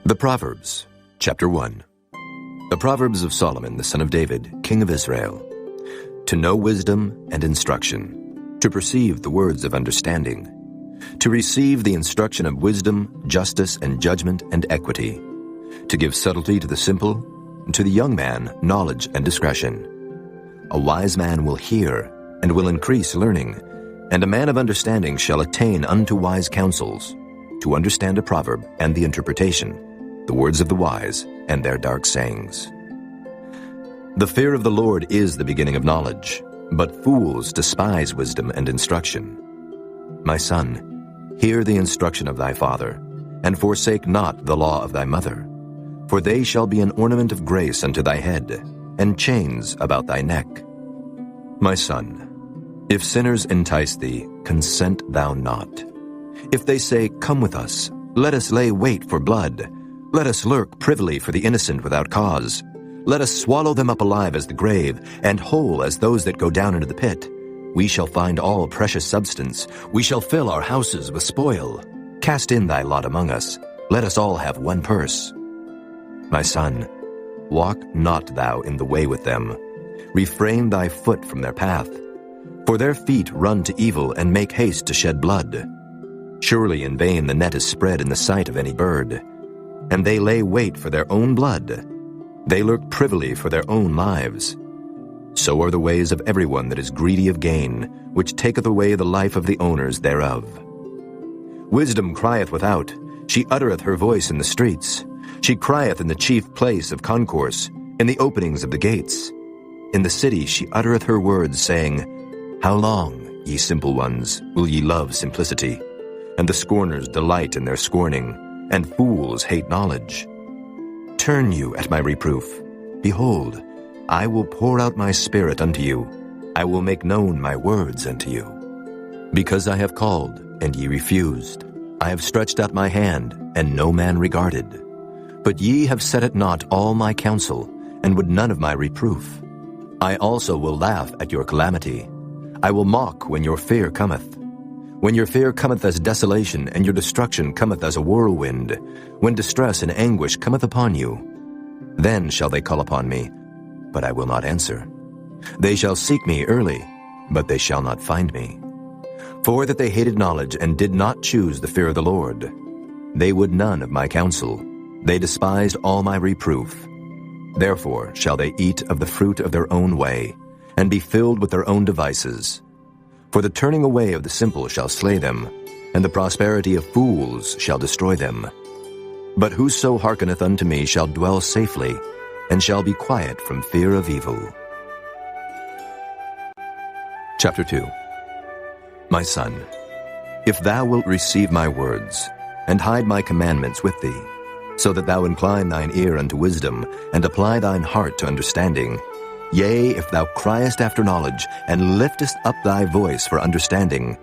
The Proverbs, chapter 1. The Proverbs of Solomon, the son of David, king of Israel. To know wisdom and instruction, to perceive the words of understanding, to receive the instruction of wisdom, justice, and judgment, and equity, to give subtlety to the simple, to the young man knowledge and discretion. A wise man will hear, and will increase learning, and a man of understanding shall attain unto wise counsels, to understand a proverb and the interpretation, the words of the wise, and their dark sayings. The fear of the Lord is the beginning of knowledge, but fools despise wisdom and instruction. My son, hear the instruction of thy father, and forsake not the law of thy mother. For they shall be an ornament of grace unto thy head, and chains about thy neck. My son, if sinners entice thee, consent thou not. If they say, Come with us, let us lay wait for blood, let us lurk privily for the innocent without cause. Let us swallow them up alive as the grave, and whole as those that go down into the pit. We shall find all precious substance. We shall fill our houses with spoil. Cast in thy lot among us. Let us all have one purse. My son, walk not thou in the way with them. Refrain thy foot from their path. For their feet run to evil and make haste to shed blood. Surely in vain the net is spread in the sight of any bird. And they lay wait for their own blood. They lurk privily for their own lives. So are the ways of everyone that is greedy of gain, which taketh away the life of the owners thereof. Wisdom crieth without, she uttereth her voice in the streets. She crieth in the chief place of concourse, in the openings of the gates. In the city she uttereth her words, saying, How long, ye simple ones, will ye love simplicity? And the scorners delight in their scorning, and fools hate knowledge. Turn you at my reproof. Behold, I will pour out my spirit unto you. I will make known my words unto you. Because I have called, and ye refused. I have stretched out my hand, and no man regarded. But ye have set at naught all my counsel, and would none of my reproof. I also will laugh at your calamity. I will mock when your fear cometh. When your fear cometh as desolation, and your destruction cometh as a whirlwind, when distress and anguish cometh upon you, then shall they call upon me, but I will not answer. They shall seek me early, but they shall not find me. For that they hated knowledge, and did not choose the fear of the Lord. They would none of my counsel. They despised all my reproof. Therefore shall they eat of the fruit of their own way, and be filled with their own devices. For the turning away of the simple shall slay them, and the prosperity of fools shall destroy them. But whoso hearkeneth unto me shall dwell safely, and shall be quiet from fear of evil. Chapter 2. My son, if thou wilt receive my words, and hide my commandments with thee, so that thou incline thine ear unto wisdom, and apply thine heart to understanding, yea, if thou criest after knowledge, and liftest up thy voice for understanding,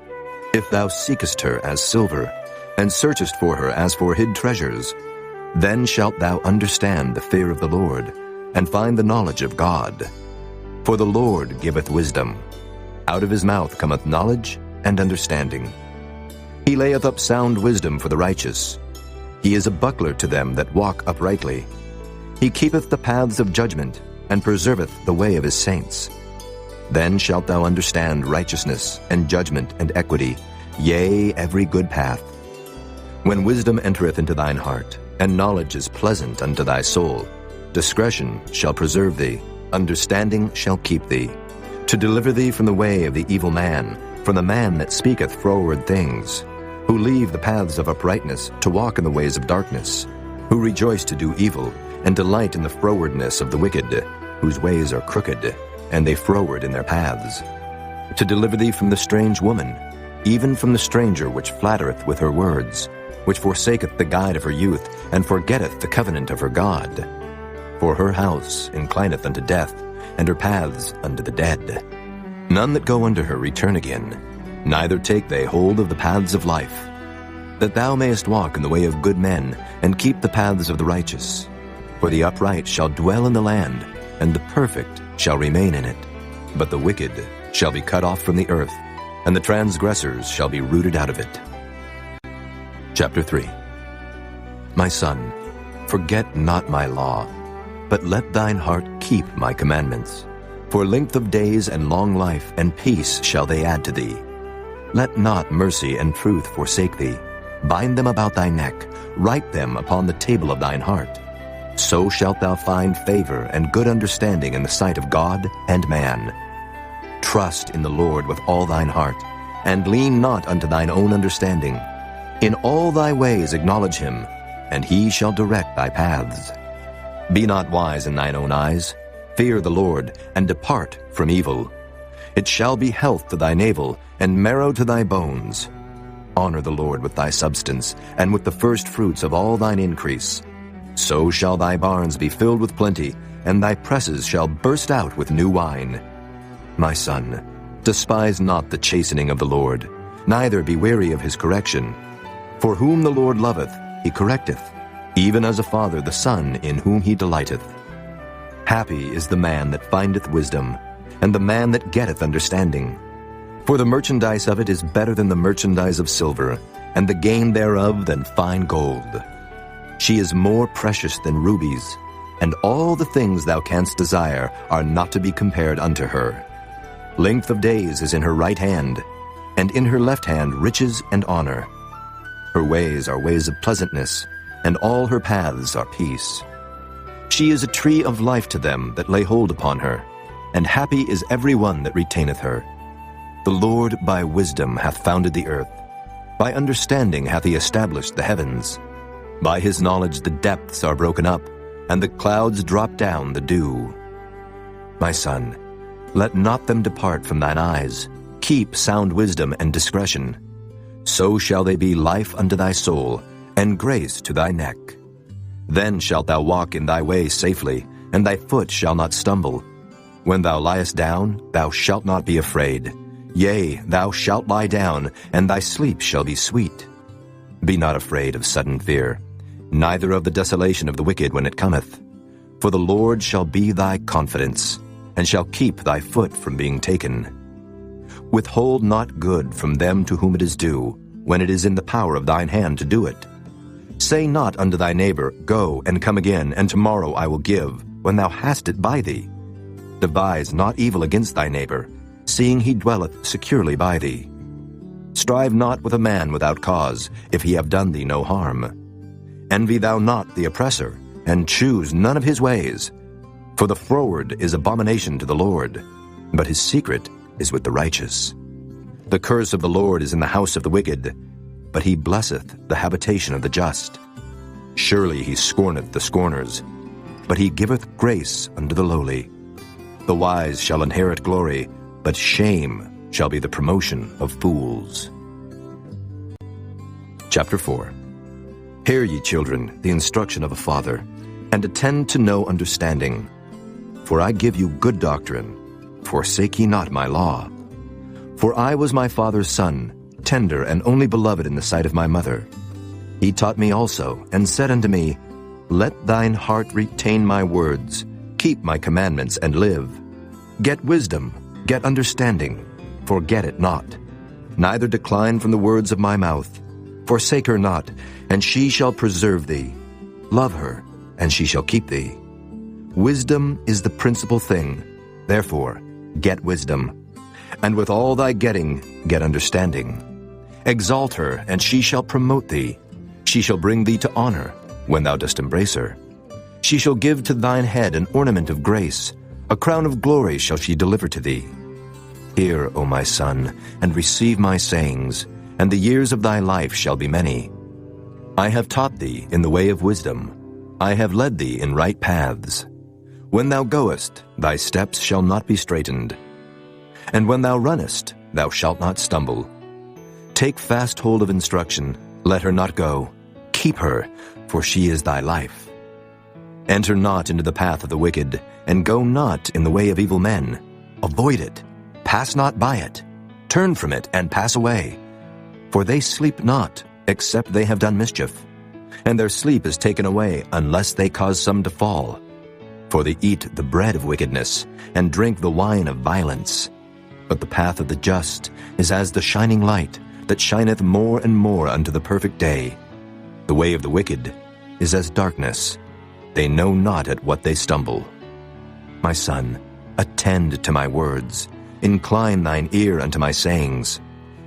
if thou seekest her as silver, and searchest for her as for hid treasures, then shalt thou understand the fear of the Lord, and find the knowledge of God. For the Lord giveth wisdom. Out of his mouth cometh knowledge and understanding. He layeth up sound wisdom for the righteous. He is a buckler to them that walk uprightly. He keepeth the paths of judgment, and preserveth the way of his saints. Then shalt thou understand righteousness, and judgment, and equity, yea, every good path. When wisdom entereth into thine heart, and knowledge is pleasant unto thy soul, discretion shall preserve thee, understanding shall keep thee, to deliver thee from the way of the evil man, from the man that speaketh froward things, who leave the paths of uprightness to walk in the ways of darkness, who rejoice to do evil, and delight in the frowardness of the wicked, whose ways are crooked, and they froward in their paths. To deliver thee from the strange woman, even from the stranger which flattereth with her words, which forsaketh the guide of her youth, and forgetteth the covenant of her God. For her house inclineth unto death, and her paths unto the dead. None that go unto her return again, neither take they hold of the paths of life. That thou mayest walk in the way of good men, and keep the paths of the righteous. For the upright shall dwell in the land, and the perfect shall remain in it. But the wicked shall be cut off from the earth, and the transgressors shall be rooted out of it. Chapter 3. My son, Forget not my law, but let thine heart keep my commandments. For length of days and long life and peace shall they add to thee. Let not mercy and truth forsake thee. Bind them about thy neck, write them upon the table of thine heart. So shalt thou find favor and good understanding in the sight of God and man. Trust in the Lord with all thine heart, and lean not unto thine own understanding. In all thy ways acknowledge him, and he shall direct thy paths. Be not wise in thine own eyes. Fear the Lord, and depart from evil. It shall be health to thy navel, and marrow to thy bones. Honor the Lord with thy substance, and with the first fruits of all thine increase. So shall thy barns be filled with plenty, and thy presses shall burst out with new wine. My son, despise not the chastening of the Lord, neither be weary of his correction. For whom the Lord loveth, he correcteth, even as a father the son in whom he delighteth. Happy is the man that findeth wisdom, and the man that getteth understanding. For the merchandise of it is better than the merchandise of silver, and the gain thereof than fine gold. She is more precious than rubies, and all the things thou canst desire are not to be compared unto her. Length of days is in her right hand, and in her left hand riches and honor. Her ways are ways of pleasantness, and all her paths are peace. She is a tree of life to them that lay hold upon her, and happy is every one that retaineth her. The Lord by wisdom hath founded the earth. By understanding hath he established the heavens. By his knowledge the depths are broken up, and the clouds drop down the dew. My son, let not them depart from thine eyes. Keep sound wisdom and discretion. So shall they be life unto thy soul, and grace to thy neck. Then shalt thou walk in thy way safely, and thy foot shall not stumble. When thou liest down, thou shalt not be afraid. Yea, thou shalt lie down, and thy sleep shall be sweet. Be not afraid of sudden fear, neither of the desolation of the wicked when it cometh. For the Lord shall be thy confidence, and shall keep thy foot from being taken. Withhold not good from them to whom it is due, when it is in the power of thine hand to do it. Say not unto thy neighbor, Go and come again, and tomorrow I will give, when thou hast it by thee. Devise not evil against thy neighbor, seeing he dwelleth securely by thee. Strive not with a man without cause, if he have done thee no harm. Envy thou not the oppressor, and choose none of his ways. For the froward is abomination to the Lord, but his secret is with the righteous. The curse of the Lord is in the house of the wicked, but he blesseth the habitation of the just. Surely he scorneth the scorners, but he giveth grace unto the lowly. The wise shall inherit glory, but shame shall be the promotion of fools. Chapter 4. Hear ye, children, the instruction of a father, and attend to know understanding. For I give you good doctrine. Forsake ye not my law. For I was my father's son, tender and only beloved in the sight of my mother. He taught me also, and said unto me, Let thine heart retain my words, keep my commandments, and live. Get wisdom, get understanding, forget it not. Neither decline from the words of my mouth. Forsake her not, and she shall preserve thee. Love her, and she shall keep thee. Wisdom is the principal thing. Therefore, get wisdom. And with all thy getting, get understanding. Exalt her, and she shall promote thee. She shall bring thee to honor, when thou dost embrace her. She shall give to thine head an ornament of grace. A crown of glory shall she deliver to thee. Hear, O my son, and receive my sayings, and the years of thy life shall be many. I have taught thee in the way of wisdom. I have led thee in right paths. When thou goest, thy steps shall not be straitened. And when thou runnest, thou shalt not stumble. Take fast hold of instruction, let her not go. Keep her, for she is thy life. Enter not into the path of the wicked, and go not in the way of evil men. Avoid it, pass not by it. Turn from it, and pass away. For they sleep not, except they have done mischief. And their sleep is taken away, unless they cause some to fall. For they eat the bread of wickedness, and drink the wine of violence. But the path of the just is as the shining light, that shineth more and more unto the perfect day. The way of the wicked is as darkness, they know not at what they stumble. My son, attend to my words. Incline thine ear unto my sayings.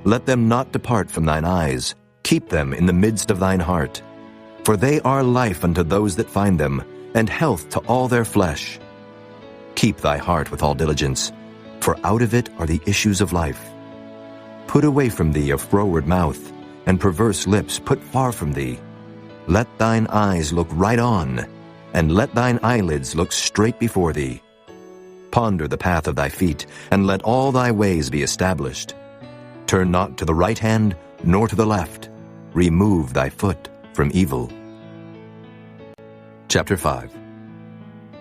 Let them not depart from thine eyes. Keep them in the midst of thine heart. For they are life unto those that find them, and health to all their flesh. Keep thy heart with all diligence, for out of it are the issues of life. Put away from thee a froward mouth, and perverse lips put far from thee. Let thine eyes look right on, and let thine eyelids look straight before thee. Ponder the path of thy feet, and let all thy ways be established. Turn not to the right hand, nor to the left. Remove thy foot from evil. Chapter 5.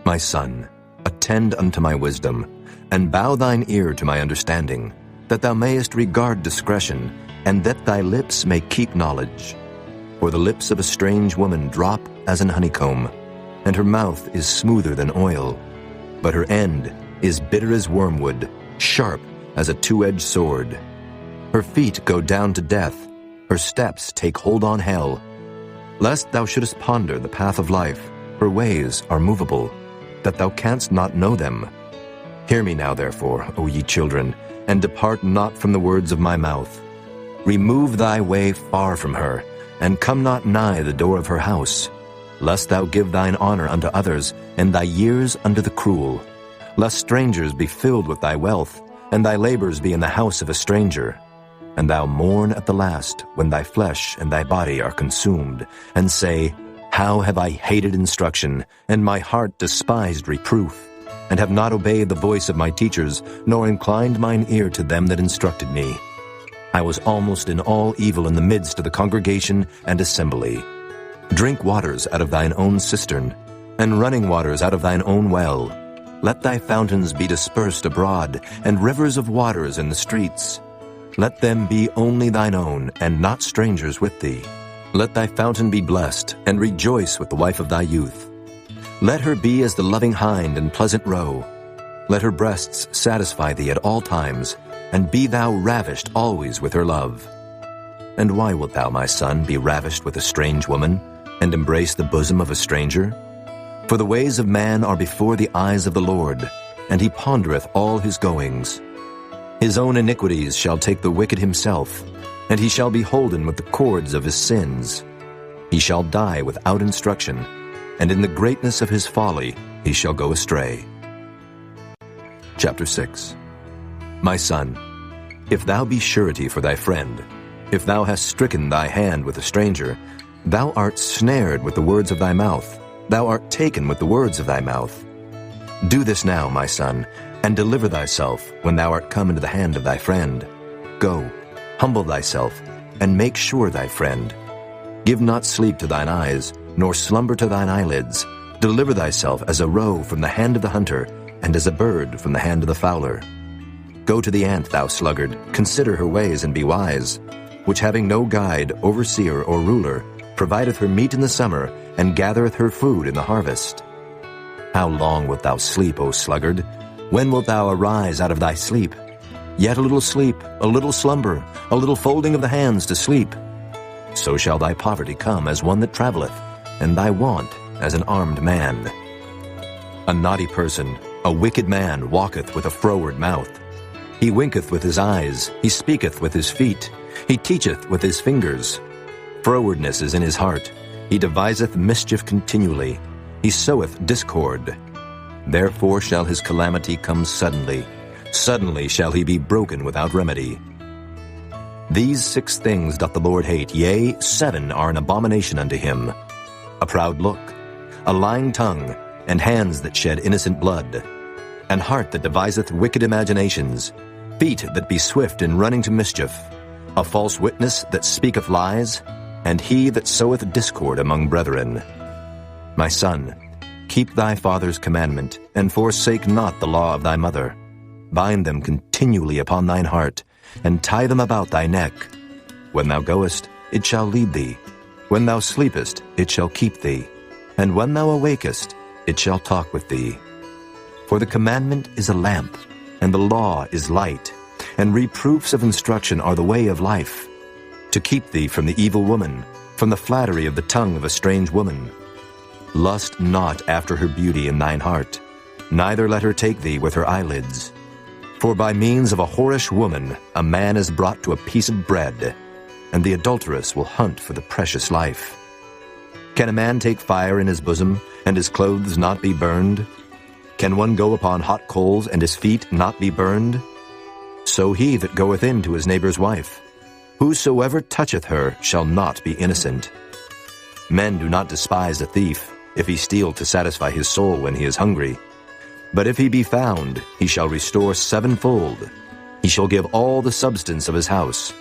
My son, attend unto my wisdom, and bow thine ear to my understanding, that thou mayest regard discretion, and that thy lips may keep knowledge. For the lips of a strange woman drop as an honeycomb, and her mouth is smoother than oil. But her end is bitter as wormwood, sharp as a two-edged sword. Her feet go down to death, her steps take hold on hell. Lest thou shouldest ponder the path of life, her ways are movable, that thou canst not know them. Hear me now, therefore, O ye children, and depart not from the words of my mouth. Remove thy way far from her, and come not nigh the door of her house, lest thou give thine honor unto others, and thy years unto the cruel. Lest strangers be filled with thy wealth, and thy labors be in the house of a stranger. And thou mourn at the last, when thy flesh and thy body are consumed, and say, How have I hated instruction, and my heart despised reproof, and have not obeyed the voice of my teachers, nor inclined mine ear to them that instructed me. I was almost in all evil in the midst of the congregation and assembly. Drink waters out of thine own cistern, and running waters out of thine own well. Let thy fountains be dispersed abroad, and rivers of waters in the streets. Let them be only thine own, and not strangers with thee. Let thy fountain be blessed, and rejoice with the wife of thy youth. Let her be as the loving hind and pleasant roe. Let her breasts satisfy thee at all times, and be thou ravished always with her love. And why wilt thou, my son, be ravished with a strange woman, and embrace the bosom of a stranger? For the ways of man are before the eyes of the Lord, and he pondereth all his goings. His own iniquities shall take the wicked himself, and he shall be holden with the cords of his sins. He shall die without instruction, and in the greatness of his folly he shall go astray. Chapter 6. My son, if thou be surety for thy friend, if thou hast stricken thy hand with a stranger, thou art snared with the words of thy mouth, thou art taken with the words of thy mouth. Do this now, my son, and deliver thyself when thou art come into the hand of thy friend. Go, humble thyself, and make sure thy friend. Give not sleep to thine eyes, nor slumber to thine eyelids. Deliver thyself as a roe from the hand of the hunter, and as a bird from the hand of the fowler. Go to the ant, thou sluggard, consider her ways and be wise, which having no guide, overseer, or ruler, provideth her meat in the summer, and gathereth her food in the harvest. How long wilt thou sleep, O sluggard? When wilt thou arise out of thy sleep? Yet a little sleep, a little slumber, a little folding of the hands to sleep. So shall thy poverty come as one that travelleth, and thy want as an armed man. A naughty person, a wicked man, walketh with a froward mouth. He winketh with his eyes, he speaketh with his feet, he teacheth with his fingers. Frowardness is in his heart, he deviseth mischief continually, he soweth discord. Therefore shall his calamity come suddenly, suddenly shall he be broken without remedy. These 6 things doth the Lord hate, yea, 7 are an abomination unto him: a proud look, a lying tongue, and hands that shed innocent blood, an heart that deviseth wicked imaginations, feet that be swift in running to mischief, a false witness that speaketh lies, and he that soweth discord among brethren. My son, keep thy father's commandment, and forsake not the law of thy mother. Bind them continually upon thine heart, and tie them about thy neck. When thou goest, it shall lead thee. When thou sleepest, it shall keep thee. And when thou awakest, it shall talk with thee. For the commandment is a lamp, and the law is light, and reproofs of instruction are the way of life, to keep thee from the evil woman, from the flattery of the tongue of a strange woman. Lust not after her beauty in thine heart, neither let her take thee with her eyelids. For by means of a whorish woman a man is brought to a piece of bread, and the adulteress will hunt for the precious life. Can a man take fire in his bosom, and his clothes not be burned? Can one go upon hot coals, and his feet not be burned? So he that goeth in to his neighbor's wife, whosoever toucheth her shall not be innocent. Men do not despise a thief, if he steal to satisfy his soul when he is hungry. But if he be found, he shall restore sevenfold. He shall give all the substance of his house.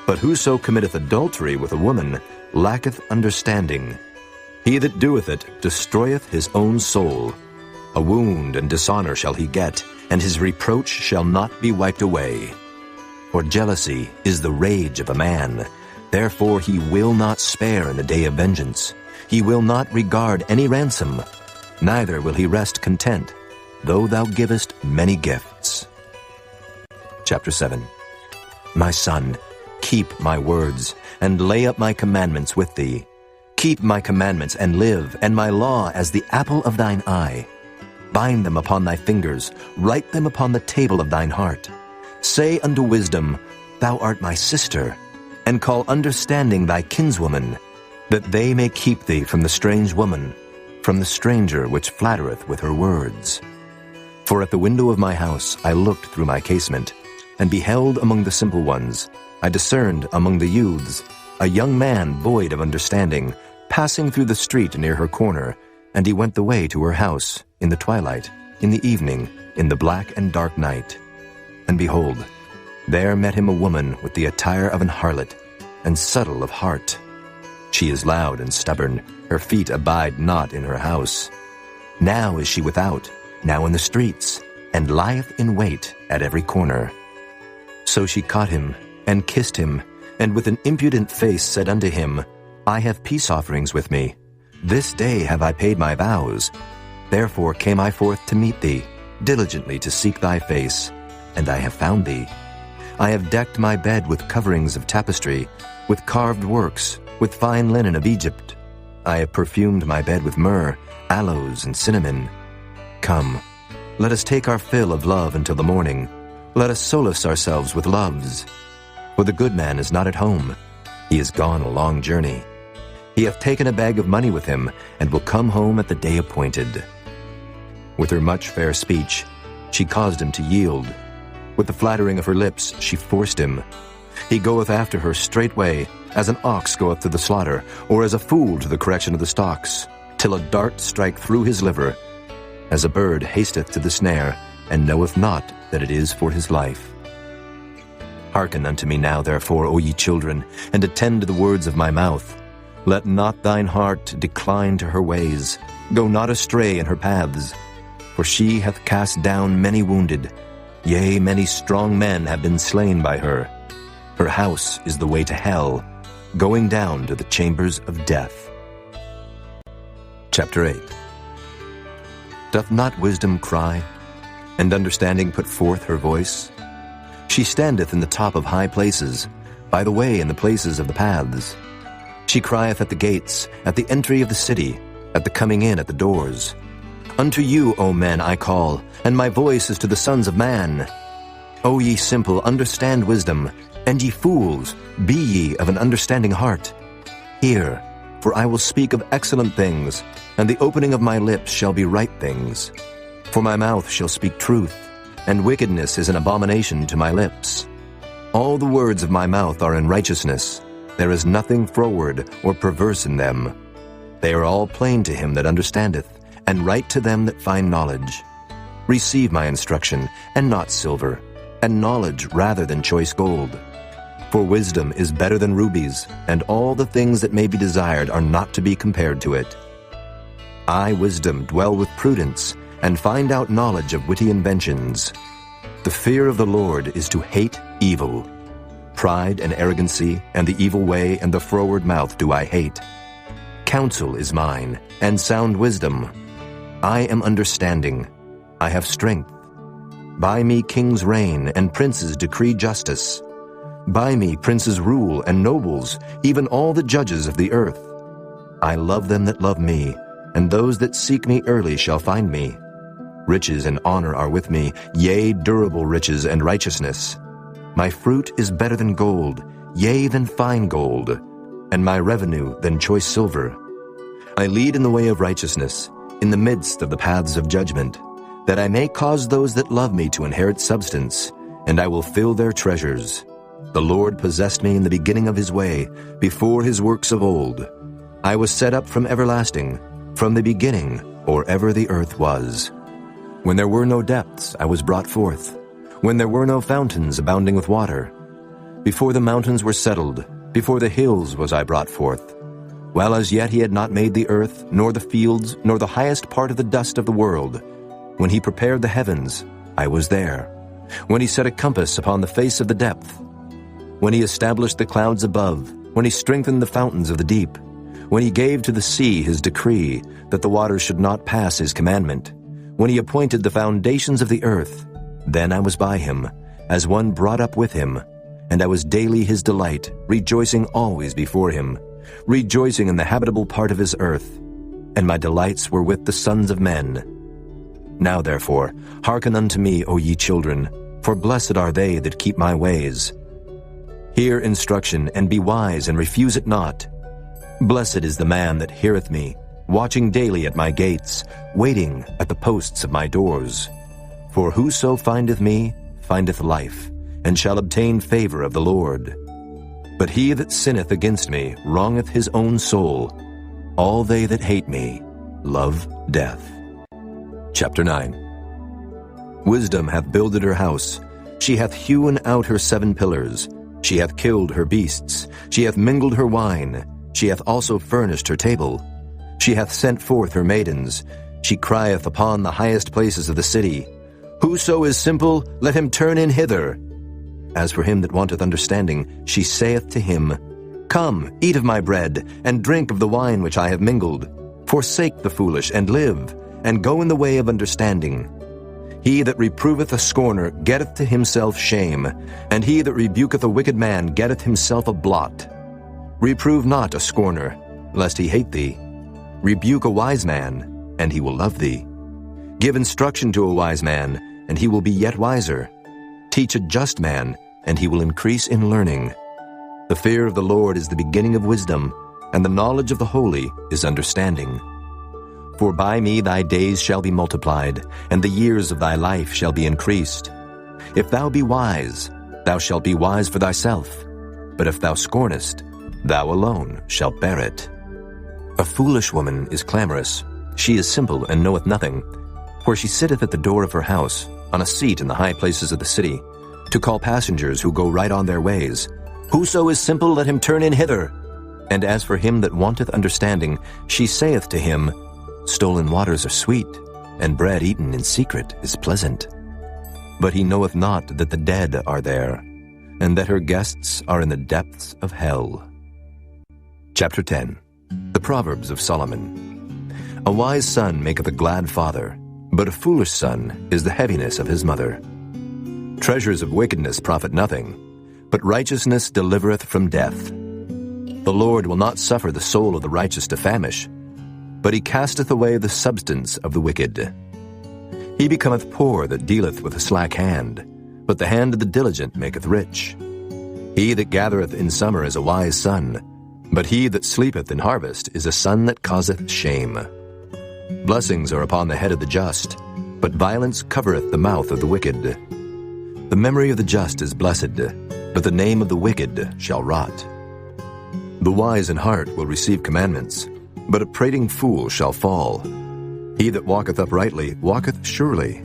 But whoso committeth adultery with a woman lacketh understanding. He that doeth it destroyeth his own soul. A wound and dishonor shall he get, and his reproach shall not be wiped away. For jealousy is the rage of a man. Therefore he will not spare in the day of vengeance. He will not regard any ransom, neither will he rest content, though thou givest many gifts. Chapter 7. My son, keep my words, and lay up my commandments with thee. Keep my commandments and live, and my law as the apple of thine eye. Bind them upon thy fingers, write them upon the table of thine heart. Say unto wisdom, Thou art my sister, and call understanding thy kinswoman, that they may keep thee from the strange woman, from the stranger which flattereth with her words. For at the window of my house I looked through my casement, and beheld among the simple ones, I discerned among the youths, a young man void of understanding, passing through the street near her corner, and he went the way to her house, in the twilight, in the evening, in the black and dark night. And behold, there met him a woman with the attire of an harlot, and subtle of heart. She is loud and stubborn, her feet abide not in her house. Now is she without, now in the streets, and lieth in wait at every corner. So she caught him, and kissed him, and with an impudent face said unto him, I have peace offerings with me. This day have I paid my vows. Therefore came I forth to meet thee, diligently to seek thy face, and I have found thee. I have decked my bed with coverings of tapestry, with carved works, with fine linen of Egypt. I have perfumed my bed with myrrh, aloes, and cinnamon. Come, let us take our fill of love until the morning. Let us solace ourselves with loves. For the good man is not at home. He is gone a long journey. He hath taken a bag of money with him, and will come home at the day appointed. With her much fair speech, she caused him to yield. With the flattering of her lips, she forced him. He goeth after her straightway, as an ox goeth to the slaughter, or as a fool to the correction of the stocks, till a dart strike through his liver, as a bird hasteth to the snare, and knoweth not that it is for his life. Hearken unto me now, therefore, O ye children, and attend to the words of my mouth. Let not thine heart decline to her ways. Go not astray in her paths. For she hath cast down many wounded. Yea, many strong men have been slain by her. Her house is the way to hell, going down to the chambers of death. Chapter 8. Doth not wisdom cry, and understanding put forth her voice? She standeth in the top of high places, by the way in the places of the paths. She crieth at the gates, at the entry of the city, at the coming in at the doors. Unto you, O men, I call, and my voice is to the sons of man. O ye simple, understand wisdom, and ye fools, be ye of an understanding heart. Hear, for I will speak of excellent things, and the opening of my lips shall be right things. For my mouth shall speak truth, and wickedness is an abomination to my lips. All the words of my mouth are in righteousness. There is nothing froward or perverse in them. They are all plain to him that understandeth, and right to them that find knowledge. Receive my instruction, and not silver, and knowledge rather than choice gold. For wisdom is better than rubies, and all the things that may be desired are not to be compared to it. I, wisdom, dwell with prudence, and find out knowledge of witty inventions. The fear of the Lord is to hate evil. Pride and arrogancy, and the evil way, and the froward mouth do I hate. Counsel is mine, and sound wisdom. I am understanding. I have strength. By me kings reign, and princes decree justice. By me princes rule, and nobles, even all the judges of the earth. I love them that love me, and those that seek me early shall find me. Riches and honor are with me, yea, durable riches and righteousness. My fruit is better than gold, yea, than fine gold, and my revenue than choice silver. I lead in the way of righteousness, in the midst of the paths of judgment, that I may cause those that love me to inherit substance, and I will fill their treasures. The Lord possessed me in the beginning of his way, before his works of old. I was set up from everlasting, from the beginning, or ever the earth was. When there were no depths, I was brought forth, when there were no fountains abounding with water. Before the mountains were settled, before the hills was I brought forth. While as yet he had not made the earth, nor the fields, nor the highest part of the dust of the world. When he prepared the heavens, I was there. When he set a compass upon the face of the depth. When he established the clouds above, when he strengthened the fountains of the deep. When he gave to the sea his decree, that the waters should not pass his commandment. When he appointed the foundations of the earth, then I was by him, as one brought up with him. And I was daily his delight, rejoicing always before him, rejoicing in the habitable part of his earth. And my delights were with the sons of men. Now therefore, hearken unto me, O ye children, for blessed are they that keep my ways. Hear instruction, and be wise, and refuse it not. Blessed is the man that heareth me, watching daily at my gates, waiting at the posts of my doors. For whoso findeth me findeth life, and shall obtain favor of the Lord. But he that sinneth against me wrongeth his own soul. All they that hate me love death. Chapter 9. Wisdom hath builded her house. She hath hewn out her 7 pillars. She hath killed her beasts. She hath mingled her wine. She hath also furnished her table. She hath sent forth her maidens. She crieth upon the highest places of the city. Whoso is simple, let him turn in hither. As for him that wanteth understanding, she saith to him, Come, eat of my bread, and drink of the wine which I have mingled. Forsake the foolish, and live, and go in the way of understanding. He that reproveth a scorner getteth to himself shame, and he that rebuketh a wicked man getteth himself a blot. Reprove not a scorner, lest he hate thee. Rebuke a wise man, and he will love thee. Give instruction to a wise man, and he will be yet wiser. Teach a just man, and he will increase in learning. The fear of the Lord is the beginning of wisdom, and the knowledge of the holy is understanding. For by me thy days shall be multiplied, and the years of thy life shall be increased. If thou be wise, thou shalt be wise for thyself. But if thou scornest, thou alone shalt bear it. A foolish woman is clamorous. She is simple and knoweth nothing. For she sitteth at the door of her house, on a seat in the high places of the city, to call passengers who go right on their ways. Whoso is simple, let him turn in hither. And as for him that wanteth understanding, she saith to him, Stolen waters are sweet, and bread eaten in secret is pleasant. But he knoweth not that the dead are there, and that her guests are in the depths of hell. Chapter 10. The Proverbs of Solomon. A wise son maketh a glad father, but a foolish son is the heaviness of his mother. Treasures of wickedness profit nothing, but righteousness delivereth from death. The Lord will not suffer the soul of the righteous to famish, but he casteth away the substance of the wicked. He becometh poor that dealeth with a slack hand, but the hand of the diligent maketh rich. He that gathereth in summer is a wise son, but he that sleepeth in harvest is a son that causeth shame. Blessings are upon the head of the just, but violence covereth the mouth of the wicked. The memory of the just is blessed, but the name of the wicked shall rot. The wise in heart will receive commandments, but a prating fool shall fall. He that walketh uprightly walketh surely,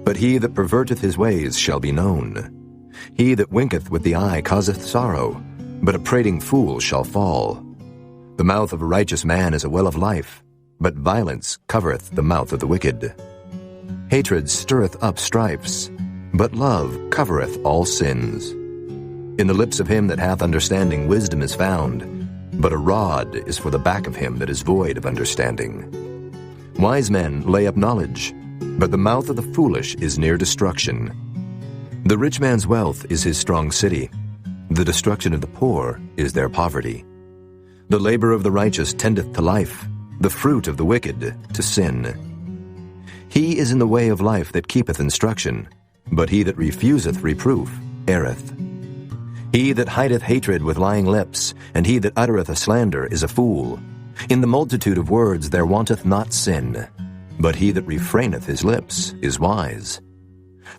but he that perverteth his ways shall be known. He that winketh with the eye causeth sorrow, but a prating fool shall fall. The mouth of a righteous man is a well of life, but violence covereth the mouth of the wicked. Hatred stirreth up strifes, but love covereth all sins. In the lips of him that hath understanding wisdom is found, but a rod is for the back of him that is void of understanding. Wise men lay up knowledge, but the mouth of the foolish is near destruction. The rich man's wealth is his strong city. The destruction of the poor is their poverty. The labor of the righteous tendeth to life, the fruit of the wicked to sin. He is in the way of life that keepeth instruction, but he that refuseth reproof erreth. He that hideth hatred with lying lips, and he that uttereth a slander is a fool. In the multitude of words there wanteth not sin, but he that refraineth his lips is wise.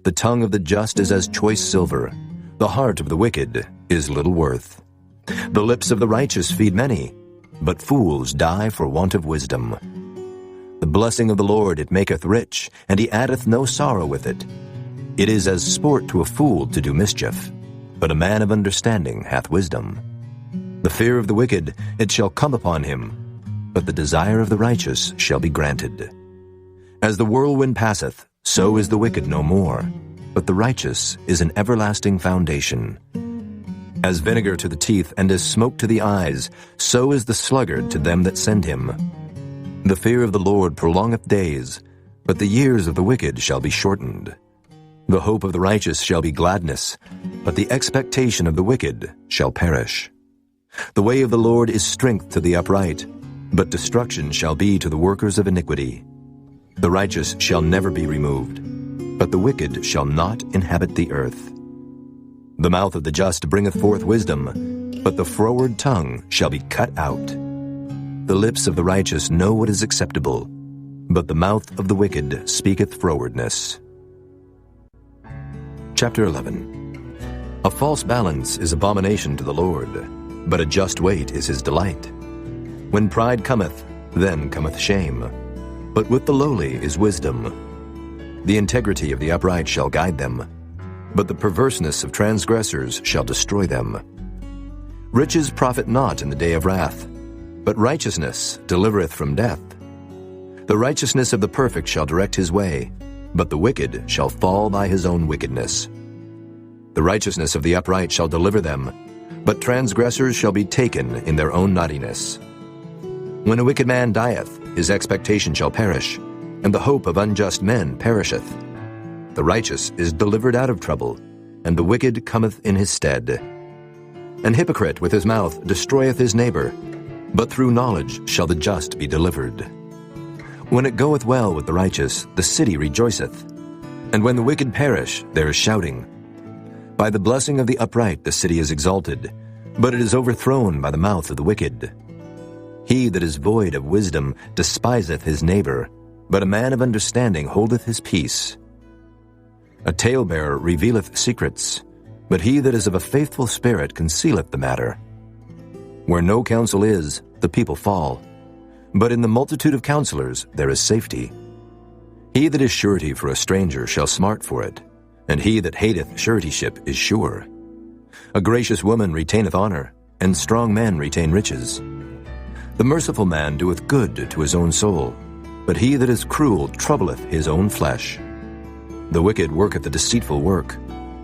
The tongue of the just is as choice silver, the heart of the wicked is little worth. The lips of the righteous feed many, but fools die for want of wisdom. The blessing of the Lord it maketh rich, and he addeth no sorrow with it. It is as sport to a fool to do mischief, but a man of understanding hath wisdom. The fear of the wicked it shall come upon him, but the desire of the righteous shall be granted. As the whirlwind passeth, so is the wicked no more, but the righteous is an everlasting foundation. As vinegar to the teeth and as smoke to the eyes, so is the sluggard to them that send him. The fear of the Lord prolongeth days, but the years of the wicked shall be shortened. The hope of the righteous shall be gladness, but the expectation of the wicked shall perish. The way of the Lord is strength to the upright, but destruction shall be to the workers of iniquity. The righteous shall never be removed, but the wicked shall not inhabit the earth. The mouth of the just bringeth forth wisdom, but the froward tongue shall be cut out. The lips of the righteous know what is acceptable, but the mouth of the wicked speaketh frowardness. Chapter 11. A false balance is abomination to the Lord, but a just weight is his delight. When pride cometh, then cometh shame, but with the lowly is wisdom. The integrity of the upright shall guide them, but the perverseness of transgressors shall destroy them. Riches profit not in the day of wrath, but righteousness delivereth from death. The righteousness of the perfect shall direct his way, but the wicked shall fall by his own wickedness. The righteousness of the upright shall deliver them, but transgressors shall be taken in their own naughtiness. When a wicked man dieth, his expectation shall perish, and the hope of unjust men perisheth. The righteous is delivered out of trouble, and the wicked cometh in his stead. An hypocrite with his mouth destroyeth his neighbor, but through knowledge shall the just be delivered. When it goeth well with the righteous, the city rejoiceth, and when the wicked perish, there is shouting. By the blessing of the upright the city is exalted, but it is overthrown by the mouth of the wicked. He that is void of wisdom despiseth his neighbor, but a man of understanding holdeth his peace. A talebearer revealeth secrets, but he that is of a faithful spirit concealeth the matter. Where no counsel is, the people fall, but in the multitude of counselors there is safety. He that is surety for a stranger shall smart for it, and he that hateth suretyship is sure. A gracious woman retaineth honor, and strong men retain riches. The merciful man doeth good to his own soul, but he that is cruel troubleth his own flesh. The wicked worketh a deceitful work,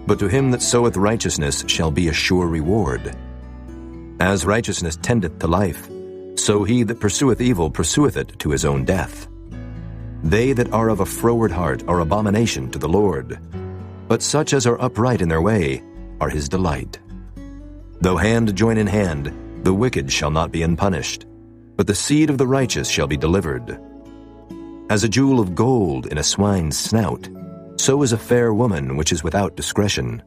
but to him that soweth righteousness shall be a sure reward. As righteousness tendeth to life, so he that pursueth evil pursueth it to his own death. They that are of a froward heart are abomination to the Lord, but such as are upright in their way are his delight. Though hand join in hand, the wicked shall not be unpunished, but the seed of the righteous shall be delivered. As a jewel of gold in a swine's snout, so is a fair woman which is without discretion.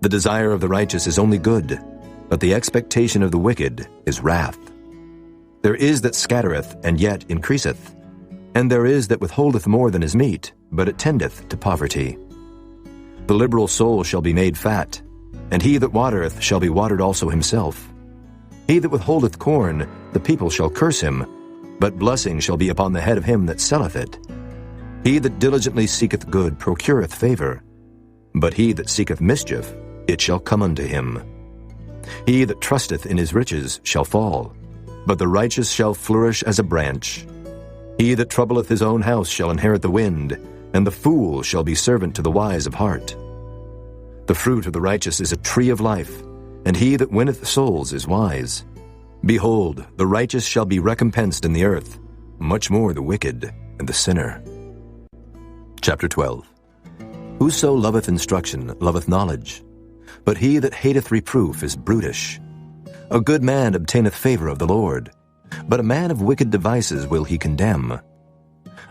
The desire of the righteous is only good, but the expectation of the wicked is wrath. There is that scattereth, and yet increaseth, and there is that withholdeth more than is meet, but it tendeth to poverty. The liberal soul shall be made fat, and he that watereth shall be watered also himself. He that withholdeth corn, the people shall curse him, but blessing shall be upon the head of him that selleth it. He that diligently seeketh good procureth favor, but he that seeketh mischief, it shall come unto him. He that trusteth in his riches shall fall, but the righteous shall flourish as a branch. He that troubleth his own house shall inherit the wind, and the fool shall be servant to the wise of heart. The fruit of the righteous is a tree of life, and he that winneth souls is wise. Behold, the righteous shall be recompensed in the earth, much more the wicked and the sinner. Chapter 12. Whoso loveth instruction loveth knowledge, but he that hateth reproof is brutish. A good man obtaineth favor of the Lord, But a man of wicked devices will he condemn.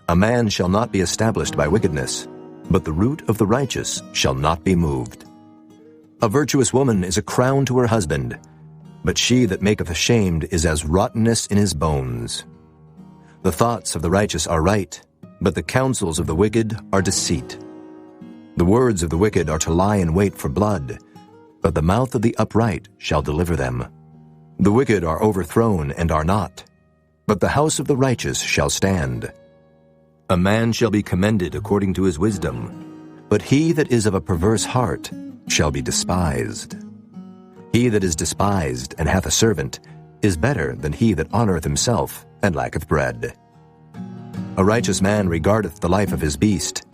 A man shall not be established by wickedness, but the root of the righteous shall not be moved. A virtuous woman is a crown to her husband, but she that maketh ashamed is as rottenness in his bones. The thoughts of the righteous are right, but the counsels of the wicked are deceit. The words of the wicked are to lie in wait for blood, but the mouth of the upright shall deliver them. The wicked are overthrown and are not, but the house of the righteous shall stand. A man shall be commended according to his wisdom, but he that is of a perverse heart shall be despised. He that is despised and hath a servant is better than he that honoureth himself and lacketh bread. A righteous man regardeth the life of his beast,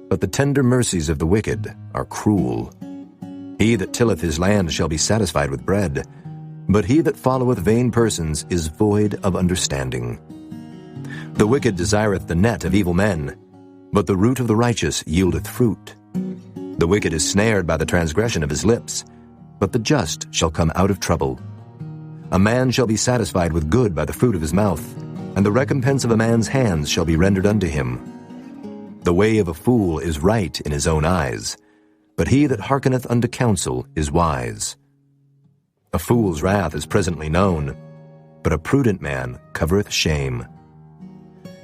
but the tender mercies of the wicked are cruel. He that tilleth his land shall be satisfied with bread, but he that followeth vain persons is void of understanding. The wicked desireth the net of evil men, but the root of the righteous yieldeth fruit. The wicked is snared by the transgression of his lips, but the just shall come out of trouble. A man shall be satisfied with good by the fruit of his mouth, and the recompense of a man's hands shall be rendered unto him. The way of a fool is right in his own eyes, but he that hearkeneth unto counsel is wise. A fool's wrath is presently known, but a prudent man covereth shame.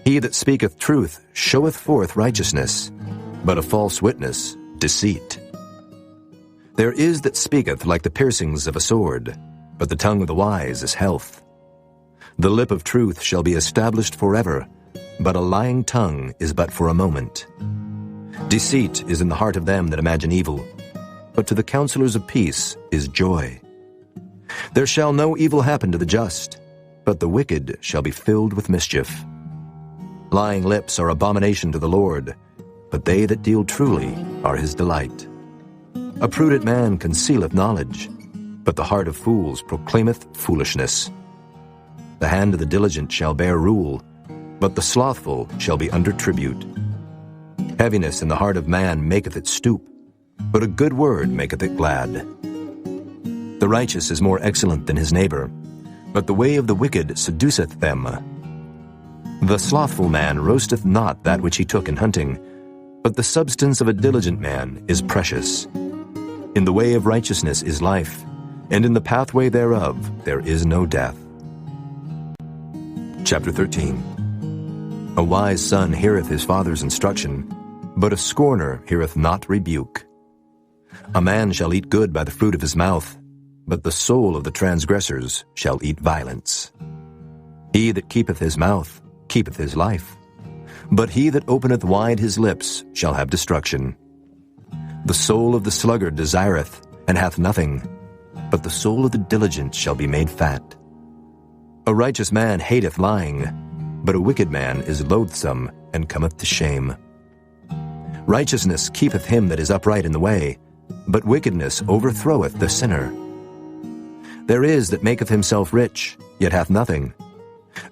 He that speaketh truth showeth forth righteousness, but a false witness deceit. There is that speaketh like the piercings of a sword, but the tongue of the wise is health. The lip of truth shall be established forever, but a lying tongue is but for a moment. Deceit is in the heart of them that imagine evil, but to the counselors of peace is joy. There shall no evil happen to the just, but the wicked shall be filled with mischief. Lying lips are abomination to the Lord, but they that deal truly are his delight. A prudent man concealeth knowledge, but the heart of fools proclaimeth foolishness. The hand of the diligent shall bear rule, but the slothful shall be under tribute. Heaviness in the heart of man maketh it stoop, but a good word maketh it glad. The righteous is more excellent than his neighbor, but the way of the wicked seduceth them. The slothful man roasteth not that which he took in hunting, but the substance of a diligent man is precious. In the way of righteousness is life, and in the pathway thereof there is no death. Chapter 13. A wise son heareth his father's instruction, but a scorner heareth not rebuke. A man shall eat good by the fruit of his mouth, but the soul of the transgressors shall eat violence. He that keepeth his mouth keepeth his life, but he that openeth wide his lips shall have destruction. The soul of the sluggard desireth, and hath nothing, but the soul of the diligent shall be made fat. A righteous man hateth lying, but a wicked man is loathsome, and cometh to shame. Righteousness keepeth him that is upright in the way, but wickedness overthroweth the sinner. There is that maketh himself rich, yet hath nothing.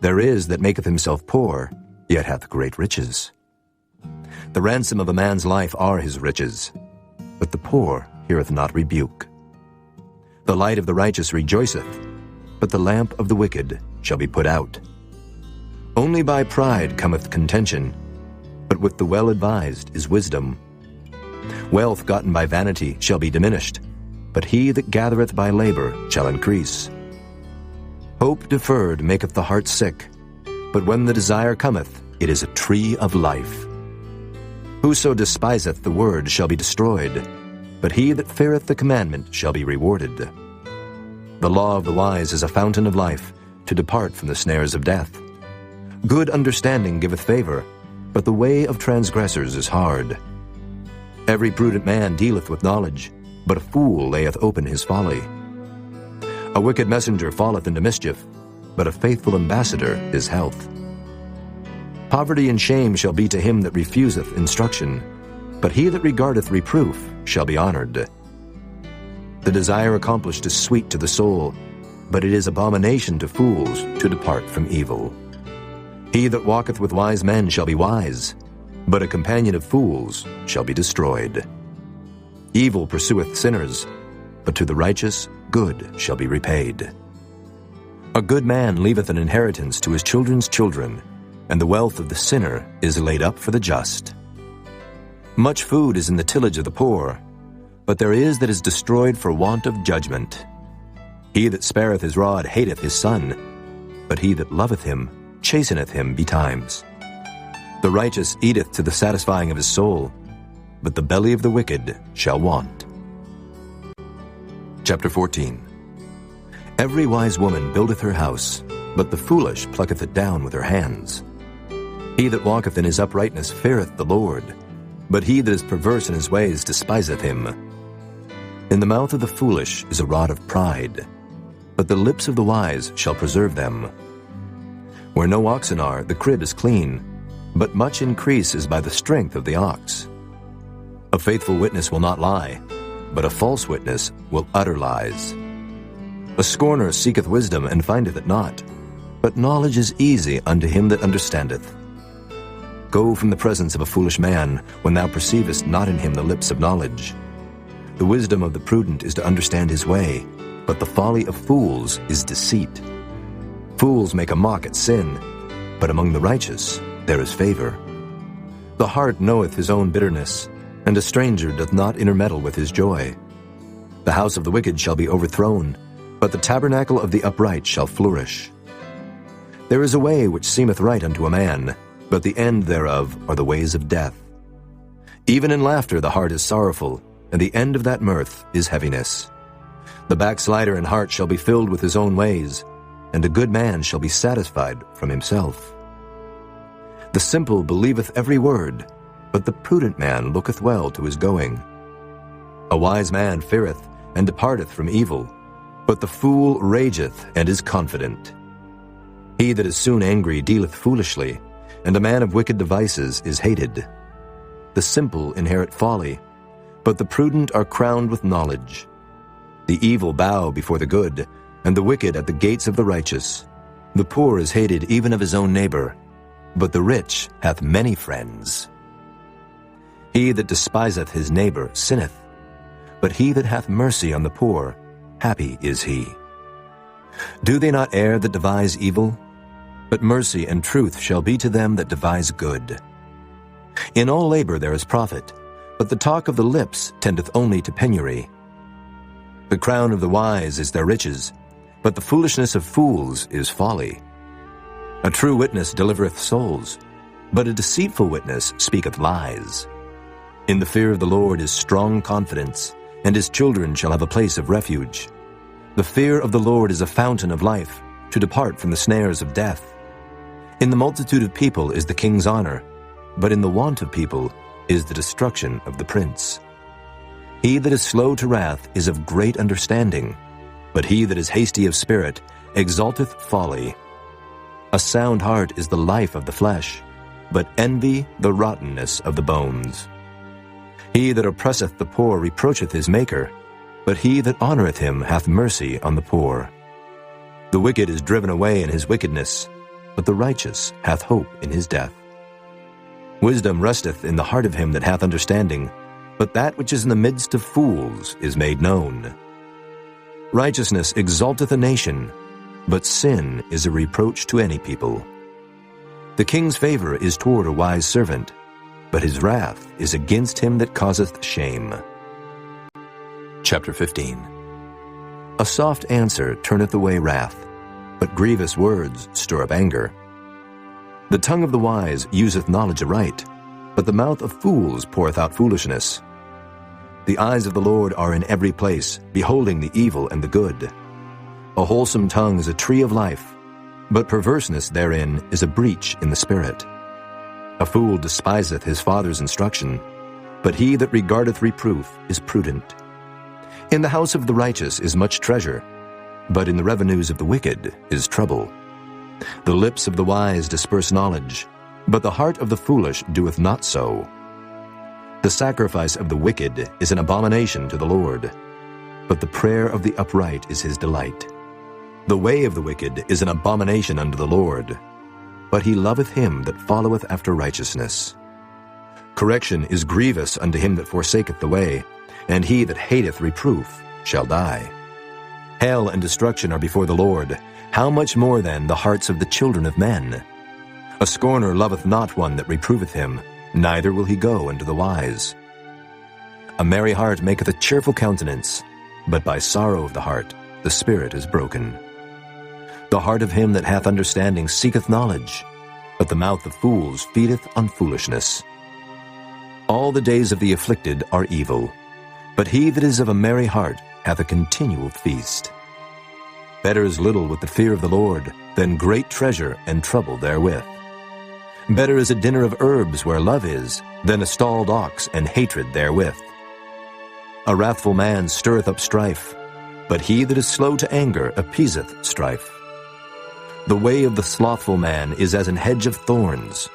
There is that maketh himself poor, yet hath great riches. The ransom of a man's life are his riches, but the poor heareth not rebuke. The light of the righteous rejoiceth, but the lamp of the wicked shall be put out. Only by pride cometh contention, but with the well-advised is wisdom. Wealth gotten by vanity shall be diminished, but he that gathereth by labor shall increase. Hope deferred maketh the heart sick, but when the desire cometh, it is a tree of life. Whoso despiseth the word shall be destroyed, but he that feareth the commandment shall be rewarded. The law of the wise is a fountain of life, to depart from the snares of death. Good understanding giveth favor, but the way of transgressors is hard. Every prudent man dealeth with knowledge, but a fool layeth open his folly. A wicked messenger falleth into mischief, but a faithful ambassador is health. Poverty and shame shall be to him that refuseth instruction, but he that regardeth reproof shall be honored. The desire accomplished is sweet to the soul, but it is abomination to fools to depart from evil. He that walketh with wise men shall be wise, but a companion of fools shall be destroyed. Evil pursueth sinners, but to the righteous good shall be repaid. A good man leaveth an inheritance to his children's children, and the wealth of the sinner is laid up for the just. Much food is in the tillage of the poor, but there is that is destroyed for want of judgment. He that spareth his rod hateth his son, but he that loveth him chasteneth him betimes. The righteous eateth to the satisfying of his soul, but the belly of the wicked shall want. Chapter 14. Every wise woman buildeth her house, but the foolish plucketh it down with her hands. He that walketh in his uprightness feareth the Lord, but he that is perverse in his ways despiseth him. In the mouth of the foolish is a rod of pride, but the lips of the wise shall preserve them. Where no oxen are, the crib is clean, but much increase is by the strength of the ox. A faithful witness will not lie, but a false witness will utter lies. A scorner seeketh wisdom and findeth it not, but knowledge is easy unto him that understandeth. Go from the presence of a foolish man, when thou perceivest not in him the lips of knowledge. The wisdom of the prudent is to understand his way, but the folly of fools is deceit. Fools make a mock at sin, but among the righteous there is favor. The heart knoweth his own bitterness, and a stranger doth not intermeddle with his joy. The house of the wicked shall be overthrown, but the tabernacle of the upright shall flourish. There is a way which seemeth right unto a man, but the end thereof are the ways of death. Even in laughter the heart is sorrowful, and the end of that mirth is heaviness. The backslider in heart shall be filled with his own ways, and a good man shall be satisfied from himself. The simple believeth every word, but the prudent man looketh well to his going. A wise man feareth, and departeth from evil, but the fool rageth and is confident. He that is soon angry dealeth foolishly, and a man of wicked devices is hated. The simple inherit folly, but the prudent are crowned with knowledge. The evil bow before the good, and the wicked at the gates of the righteous. The poor is hated even of his own neighbor, but the rich hath many friends. He that despiseth his neighbor sinneth, but he that hath mercy on the poor, happy is he. Do they not err that devise evil? But mercy and truth shall be to them that devise good. In all labor there is profit, but the talk of the lips tendeth only to penury. The crown of the wise is their riches, but the foolishness of fools is folly. A true witness delivereth souls, but a deceitful witness speaketh lies. In the fear of the Lord is strong confidence, and his children shall have a place of refuge. The fear of the Lord is a fountain of life, to depart from the snares of death. In the multitude of people is the king's honor, but in the want of people is the destruction of the prince. He that is slow to wrath is of great understanding, but he that is hasty of spirit exalteth folly. A sound heart is the life of the flesh, but envy the rottenness of the bones. He that oppresseth the poor reproacheth his Maker, but he that honoureth him hath mercy on the poor. The wicked is driven away in his wickedness, but the righteous hath hope in his death. Wisdom resteth in the heart of him that hath understanding, but that which is in the midst of fools is made known. Righteousness exalteth a nation, but sin is a reproach to any people. The king's favor is toward a wise servant, but his wrath is against him that causeth shame. Chapter 15. A soft answer turneth away wrath, but grievous words stir up anger. The tongue of the wise useth knowledge aright, but the mouth of fools poureth out foolishness. The eyes of the Lord are in every place, beholding the evil and the good. A wholesome tongue is a tree of life, but perverseness therein is a breach in the spirit. A fool despiseth his father's instruction, but he that regardeth reproof is prudent. In the house of the righteous is much treasure, but in the revenues of the wicked is trouble. The lips of the wise disperse knowledge, but the heart of the foolish doeth not so. The sacrifice of the wicked is an abomination to the Lord, but the prayer of the upright is his delight. The way of the wicked is an abomination unto the Lord, but he loveth him that followeth after righteousness. Correction is grievous unto him that forsaketh the way, and he that hateth reproof shall die. Hell and destruction are before the Lord, How much more then the hearts of the children of men? A scorner loveth not one that reproveth him, neither will he go unto the wise. A merry heart maketh a cheerful countenance, but by sorrow of the heart the spirit is broken. The heart of him that hath understanding seeketh knowledge, but the mouth of fools feedeth on foolishness. All the days of the afflicted are evil, but he that is of a merry heart hath a continual feast. Better is little with the fear of the Lord than great treasure and trouble therewith. Better is a dinner of herbs where love is than a stalled ox and hatred therewith. A wrathful man stirreth up strife, but he that is slow to anger appeaseth strife. The way of the slothful man is as an hedge of thorns,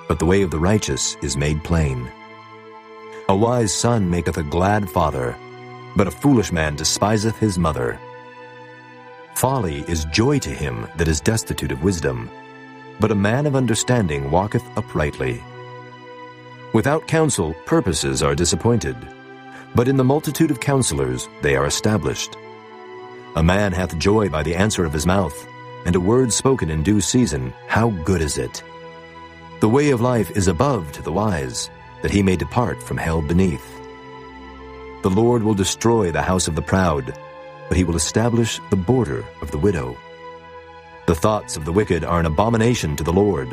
but the way of the righteous is made plain. A wise son maketh a glad father, but a foolish man despiseth his mother. Folly is joy to him that is destitute of wisdom, but a man of understanding walketh uprightly. Without counsel purposes are disappointed, but in the multitude of counselors they are established. A man hath joy by the answer of his mouth, and a word spoken in due season, how good is it! The way of life is above to the wise, that he may depart from hell beneath. The Lord will destroy the house of the proud, but he will establish the border of the widow. The thoughts of the wicked are an abomination to the Lord,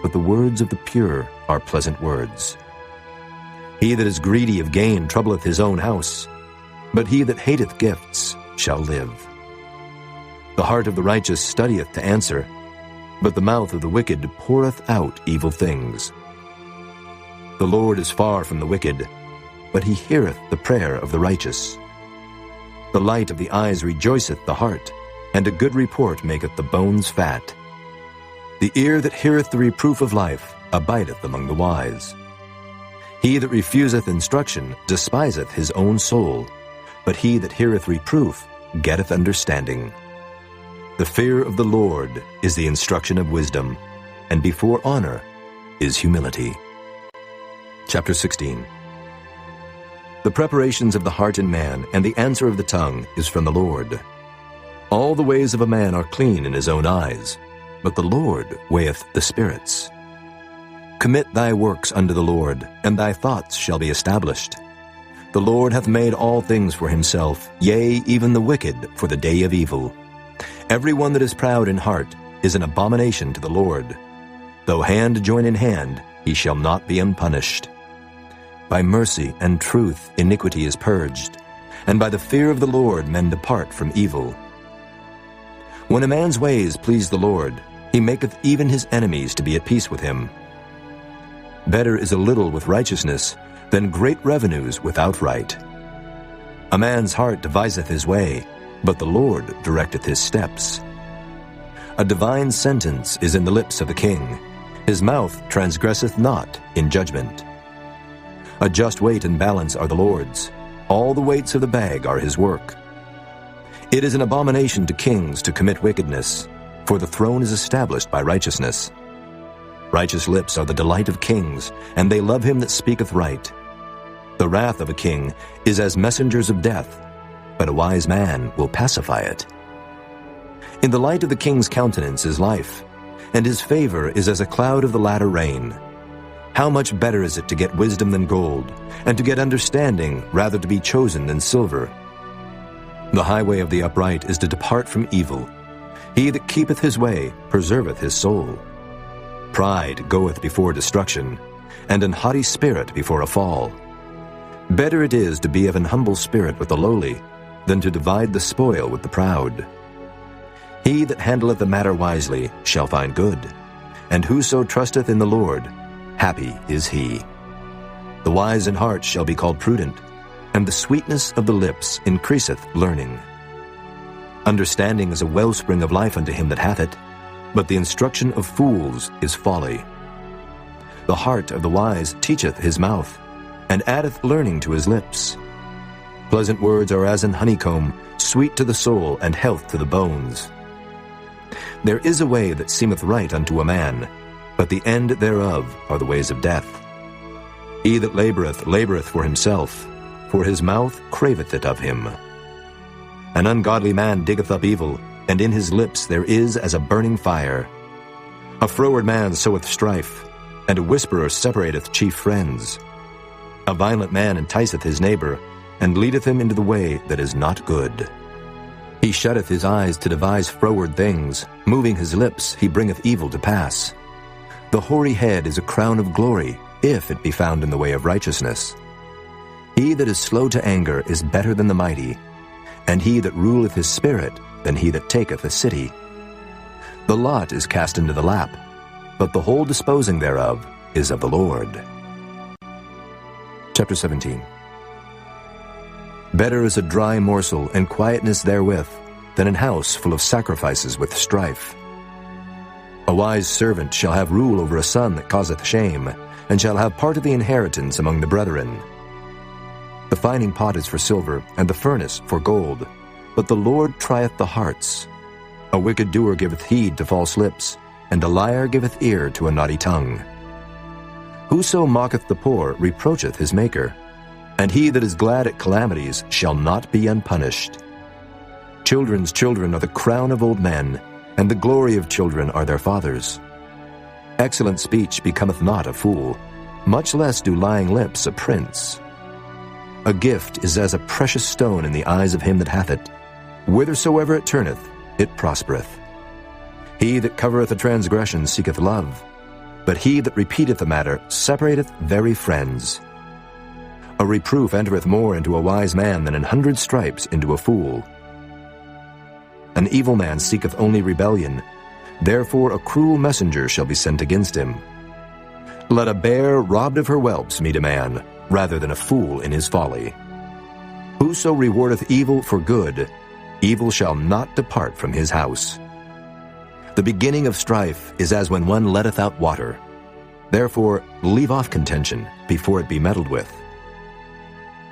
but the words of the pure are pleasant words. He that is greedy of gain troubleth his own house, but he that hateth gifts shall live. The heart of the righteous studieth to answer, but the mouth of the wicked poureth out evil things. The Lord is far from the wicked, but he heareth the prayer of the righteous. The light of the eyes rejoiceth the heart, and a good report maketh the bones fat. The ear that heareth the reproof of life abideth among the wise. He that refuseth instruction despiseth his own soul, but he that heareth reproof getteth understanding. The fear of the Lord is the instruction of wisdom, and before honor is humility. Chapter 16. The preparations of the heart in man and the answer of the tongue is from the Lord. All the ways of a man are clean in his own eyes, but the Lord weigheth the spirits. Commit thy works unto the Lord, and thy thoughts shall be established. The Lord hath made all things for himself, yea, even the wicked for the day of evil. Every one that is proud in heart is an abomination to the Lord. Though hand join in hand, he shall not be unpunished. By mercy and truth iniquity is purged, and by the fear of the Lord men depart from evil. When a man's ways please the Lord, he maketh even his enemies to be at peace with him. Better is a little with righteousness than great revenues without right. A man's heart deviseth his way, but the Lord directeth his steps. A divine sentence is in the lips of the king. His mouth transgresseth not in judgment. A just weight and balance are the Lord's. All the weights of the bag are his work. It is an abomination to kings to commit wickedness, for the throne is established by righteousness. Righteous lips are the delight of kings, and they love him that speaketh right. The wrath of a king is as messengers of death, but a wise man will pacify it. In the light of the king's countenance is life, and his favor is as a cloud of the latter rain. How much better is it to get wisdom than gold, and to get understanding rather to be chosen than silver? The highway of the upright is to depart from evil. He that keepeth his way preserveth his soul. Pride goeth before destruction, and an haughty spirit before a fall. Better it is to be of an humble spirit with the lowly, than to divide the spoil with the proud. He that handleth the matter wisely shall find good, and whoso trusteth in the Lord, happy is he. The wise in heart shall be called prudent, and the sweetness of the lips increaseth learning. Understanding is a wellspring of life unto him that hath it, but the instruction of fools is folly. The heart of the wise teacheth his mouth, and addeth learning to his lips. Pleasant words are as an honeycomb, sweet to the soul and health to the bones. There is a way that seemeth right unto a man, but the end thereof are the ways of death. He that laboureth, laboureth for himself, for his mouth craveth it of him. An ungodly man diggeth up evil, and in his lips there is as a burning fire. A froward man soweth strife, and a whisperer separateth chief friends. A violent man enticeth his neighbor, and leadeth him into the way that is not good. He shutteth his eyes to devise froward things, moving his lips he bringeth evil to pass. The hoary head is a crown of glory, if it be found in the way of righteousness. He that is slow to anger is better than the mighty, and he that ruleth his spirit than he that taketh a city. The lot is cast into the lap, but the whole disposing thereof is of the Lord. Chapter 17. Better is a dry morsel and quietness therewith than an house full of sacrifices with strife. A wise servant shall have rule over a son that causeth shame, and shall have part of the inheritance among the brethren. The fining pot is for silver, and the furnace for gold, but the Lord trieth the hearts. A wicked doer giveth heed to false lips, and a liar giveth ear to a naughty tongue. Whoso mocketh the poor reproacheth his Maker, and he that is glad at calamities shall not be unpunished. Children's children are the crown of old men, and the glory of children are their fathers. Excellent speech becometh not a fool, much less do lying lips a prince. A gift is as a precious stone in the eyes of him that hath it. Whithersoever it turneth, it prospereth. He that covereth a transgression seeketh love, but he that repeateth a matter separateth very friends. A reproof entereth more into a wise man than 100 stripes into a fool. An evil man seeketh only rebellion, therefore a cruel messenger shall be sent against him. Let a bear robbed of her whelps meet a man, rather than a fool in his folly. Whoso rewardeth evil for good, evil shall not depart from his house. The beginning of strife is as when one letteth out water. Therefore leave off contention before it be meddled with.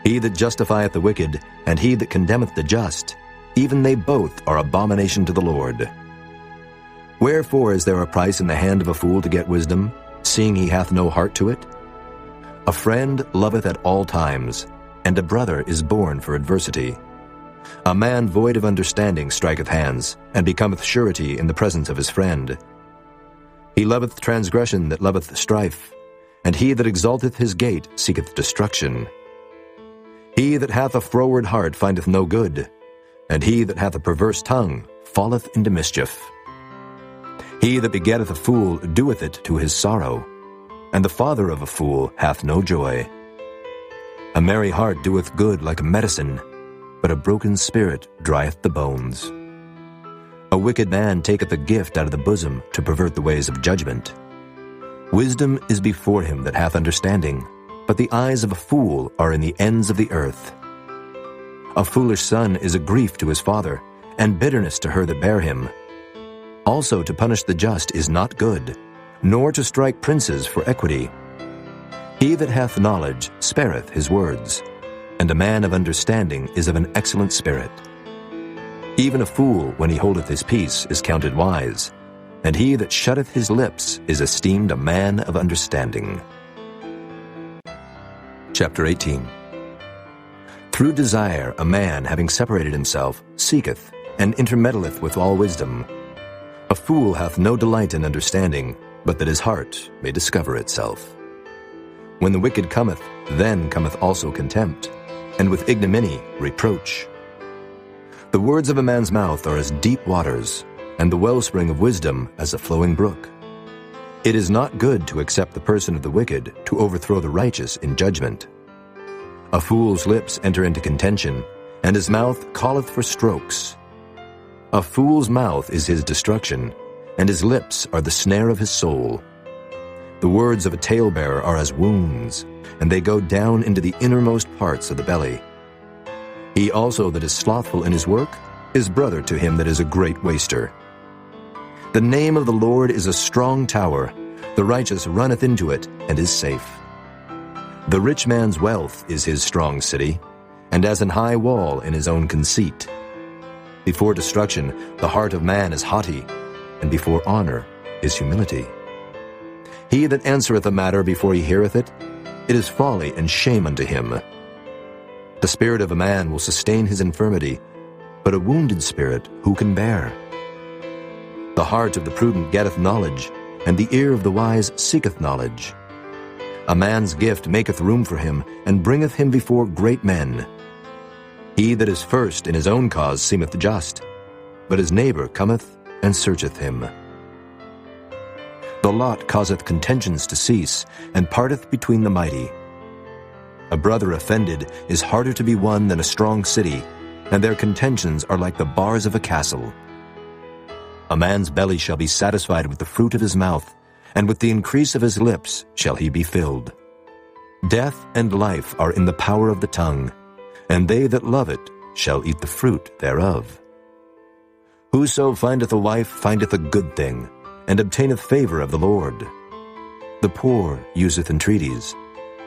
He that justifieth the wicked, and he that condemneth the just, even they both are abomination to the Lord. Wherefore is there a price in the hand of a fool to get wisdom, seeing he hath no heart to it? A friend loveth at all times, and a brother is born for adversity. A man void of understanding striketh hands, and becometh surety in the presence of his friend. He loveth transgression that loveth strife, and he that exalteth his gate seeketh destruction. He that hath a froward heart findeth no good, and he that hath a perverse tongue falleth into mischief. He that begetteth a fool doeth it to his sorrow, and the father of a fool hath no joy. A merry heart doeth good like a medicine, but a broken spirit drieth the bones. A wicked man taketh a gift out of the bosom to pervert the ways of judgment. Wisdom is before him that hath understanding, but the eyes of a fool are in the ends of the earth. A foolish son is a grief to his father, and bitterness to her that bare him. Also to punish the just is not good, nor to strike princes for equity. He that hath knowledge spareth his words, and a man of understanding is of an excellent spirit. Even a fool, when he holdeth his peace, is counted wise, and he that shutteth his lips is esteemed a man of understanding. Chapter 18. Through desire a man, having separated himself, seeketh, and intermeddleth with all wisdom. A fool hath no delight in understanding, but that his heart may discover itself. When the wicked cometh, then cometh also contempt, and with ignominy reproach. The words of a man's mouth are as deep waters, and the wellspring of wisdom as a flowing brook. It is not good to accept the person of the wicked, to overthrow the righteous in judgment. A fool's lips enter into contention, and his mouth calleth for strokes. A fool's mouth is his destruction, and his lips are the snare of his soul. The words of a talebearer are as wounds, and they go down into the innermost parts of the belly. He also that is slothful in his work is brother to him that is a great waster. The name of the Lord is a strong tower. The righteous runneth into it, and is safe. The rich man's wealth is his strong city, and as an high wall in his own conceit. Before destruction the heart of man is haughty, and before honor is humility. He that answereth a matter before he heareth it, it is folly and shame unto him. The spirit of a man will sustain his infirmity, but a wounded spirit who can bear? The heart of the prudent getteth knowledge, and the ear of the wise seeketh knowledge. A man's gift maketh room for him, and bringeth him before great men. He that is first in his own cause seemeth just, but his neighbor cometh and searcheth him. The lot causeth contentions to cease, and parteth between the mighty. A brother offended is harder to be won than a strong city, and their contentions are like the bars of a castle. A man's belly shall be satisfied with the fruit of his mouth, and with the increase of his lips shall he be filled. Death and life are in the power of the tongue, and they that love it shall eat the fruit thereof. Whoso findeth a wife findeth a good thing, and obtaineth favor of the Lord. The poor useth entreaties,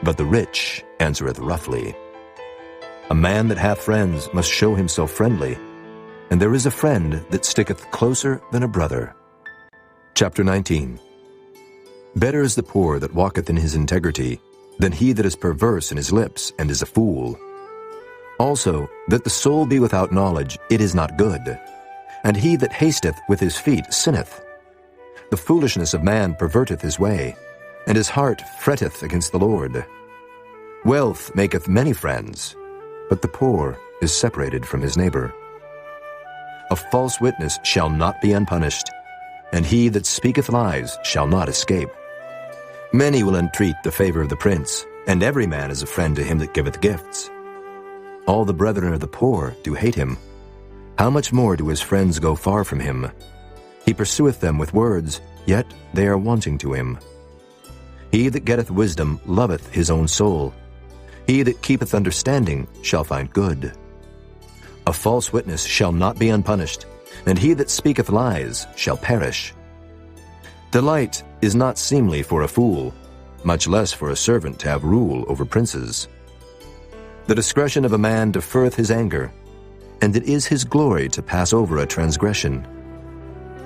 but the rich answereth roughly. A man that hath friends must show himself friendly, and there is a friend that sticketh closer than a brother. Chapter 19. Better is the poor that walketh in his integrity, than he that is perverse in his lips and is a fool. Also, that the soul be without knowledge, it is not good, and he that hasteth with his feet sinneth. The foolishness of man perverteth his way, and his heart fretteth against the Lord. Wealth maketh many friends, but the poor is separated from his neighbor. A false witness shall not be unpunished, and he that speaketh lies shall not escape. Many will entreat the favor of the prince, and every man is a friend to him that giveth gifts. All the brethren of the poor do hate him. How much more do his friends go far from him? He pursueth them with words, yet they are wanting to him. He that getteth wisdom loveth his own soul. He that keepeth understanding shall find good. A false witness shall not be unpunished, and he that speaketh lies shall perish. Delight is not seemly for a fool, much less for a servant to have rule over princes. The discretion of a man deferreth his anger, and it is his glory to pass over a transgression.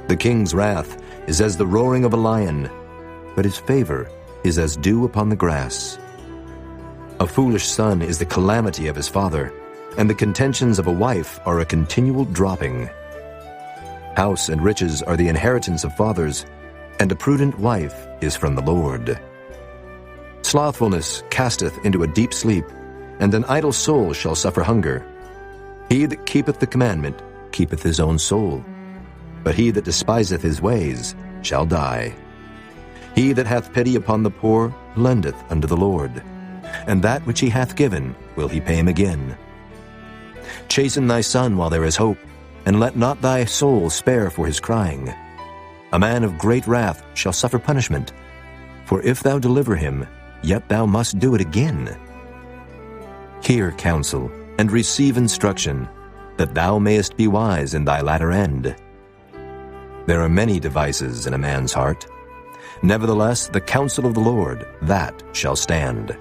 The king's wrath is as the roaring of a lion, but his favor is as dew upon the grass. A foolish son is the calamity of his father, and the contentions of a wife are a continual dropping. House and riches are the inheritance of fathers, and a prudent wife is from the Lord. Slothfulness casteth into a deep sleep, and an idle soul shall suffer hunger. He that keepeth the commandment keepeth his own soul, but he that despiseth his ways shall die. He that hath pity upon the poor lendeth unto the Lord, and that which he hath given will he pay him again. Chasten thy son while there is hope, and let not thy soul spare for his crying. A man of great wrath shall suffer punishment, for if thou deliver him, yet thou must do it again. Hear counsel, and receive instruction, that thou mayest be wise in thy latter end. There are many devices in a man's heart. Nevertheless, the counsel of the Lord, that shall stand.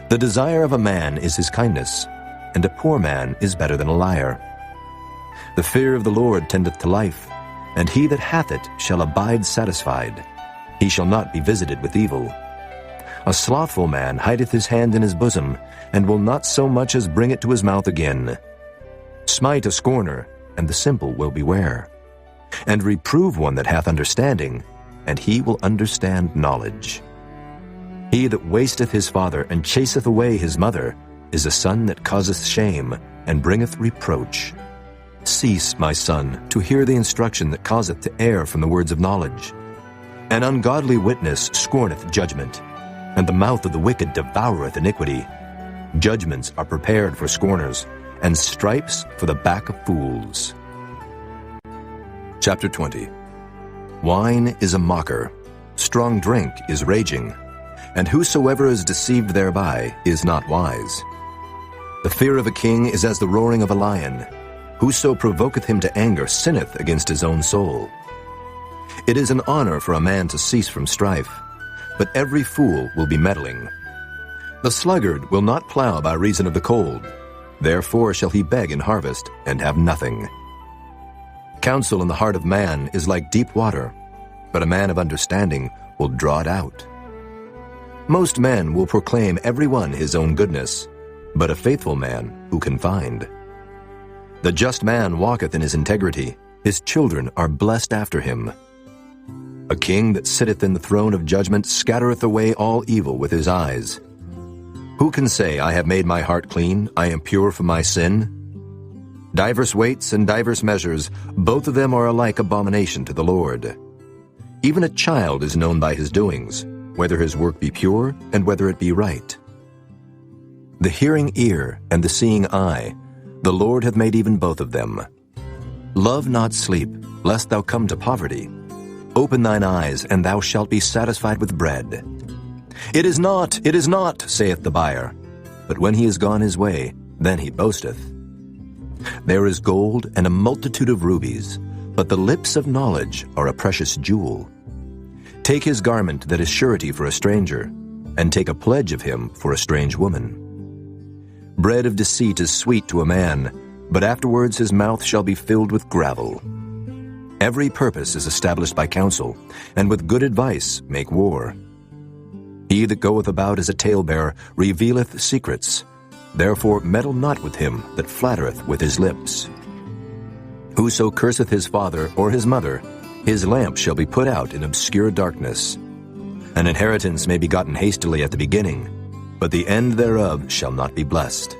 The desire of a man is his kindness, and a poor man is better than a liar. The fear of the Lord tendeth to life, and he that hath it shall abide satisfied. He shall not be visited with evil. A slothful man hideth his hand in his bosom, and will not so much as bring it to his mouth again. Smite a scorner, and the simple will beware. And reprove one that hath understanding, and he will understand knowledge. He that wasteth his father and chaseth away his mother is a son that causeth shame, and bringeth reproach. Cease, my son, to hear the instruction that causeth to err from the words of knowledge. An ungodly witness scorneth judgment, and the mouth of the wicked devoureth iniquity. Judgments are prepared for scorners, and stripes for the back of fools. Chapter 20. Wine is a mocker, strong drink is raging, and whosoever is deceived thereby is not wise. The fear of a king is as the roaring of a lion. Whoso provoketh him to anger sinneth against his own soul. It is an honor for a man to cease from strife, but every fool will be meddling. The sluggard will not plow by reason of the cold, therefore shall he beg in harvest and have nothing. Counsel in the heart of man is like deep water, but a man of understanding will draw it out. Most men will proclaim every one his own goodness, but a faithful man who can find? The just man walketh in his integrity, His children are blessed after him. A king that sitteth in the throne of judgment scattereth away all evil with his eyes. Who can say, I have made my heart clean, I am pure from my sin? Divers weights and divers measures, both of them are alike abomination to the Lord. Even a child is known by his doings, whether his work be pure and whether it be right. The hearing ear and the seeing eye, the Lord hath made even both of them. Love not sleep, lest thou come to poverty. Open thine eyes, and thou shalt be satisfied with bread. It is not, saith the buyer. But when he is gone his way, then he boasteth. There is gold and a multitude of rubies, but the lips of knowledge are a precious jewel. Take his garment that is surety for a stranger, and take a pledge of him for a strange woman. Bread of deceit is sweet to a man, but afterwards his mouth shall be filled with gravel. Every purpose is established by counsel, and with good advice make war. He that goeth about as a talebearer revealeth secrets. Therefore meddle not with him that flattereth with his lips. Whoso curseth his father or his mother, his lamp shall be put out in obscure darkness. An inheritance may be gotten hastily at the beginning, but the end thereof shall not be blessed.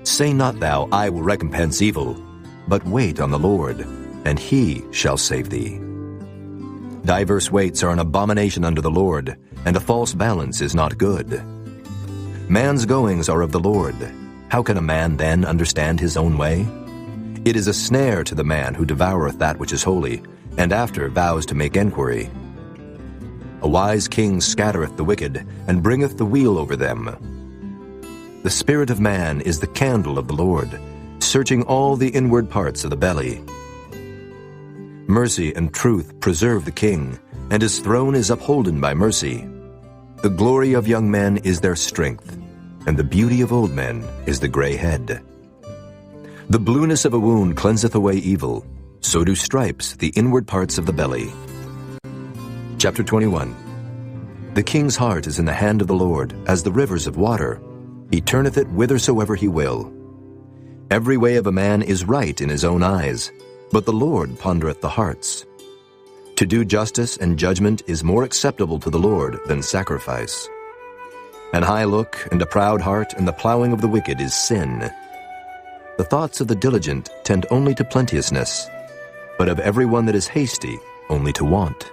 Say not thou, I will recompense evil, but wait on the Lord, and he shall save thee. Diverse weights are an abomination unto the Lord, and a false balance is not good. Man's goings are of the Lord. How can a man then understand his own way? It is a snare to the man who devoureth that which is holy, and after vows to make enquiry. A wise king scattereth the wicked, and bringeth the wheel over them. The spirit of man is the candle of the Lord, searching all the inward parts of the belly. Mercy and truth preserve the king, and his throne is upholden by mercy. The glory of young men is their strength, and the beauty of old men is the gray head. The blueness of a wound cleanseth away evil, so do stripes the inward parts of the belly. Chapter 21. The king's heart is in the hand of the Lord, as the rivers of water. He turneth it whithersoever he will. Every way of a man is right in his own eyes, but the Lord pondereth the hearts. To do justice and judgment is more acceptable to the Lord than sacrifice. An high look and a proud heart and the plowing of the wicked is sin. The thoughts of the diligent tend only to plenteousness, but of every one that is hasty only to want.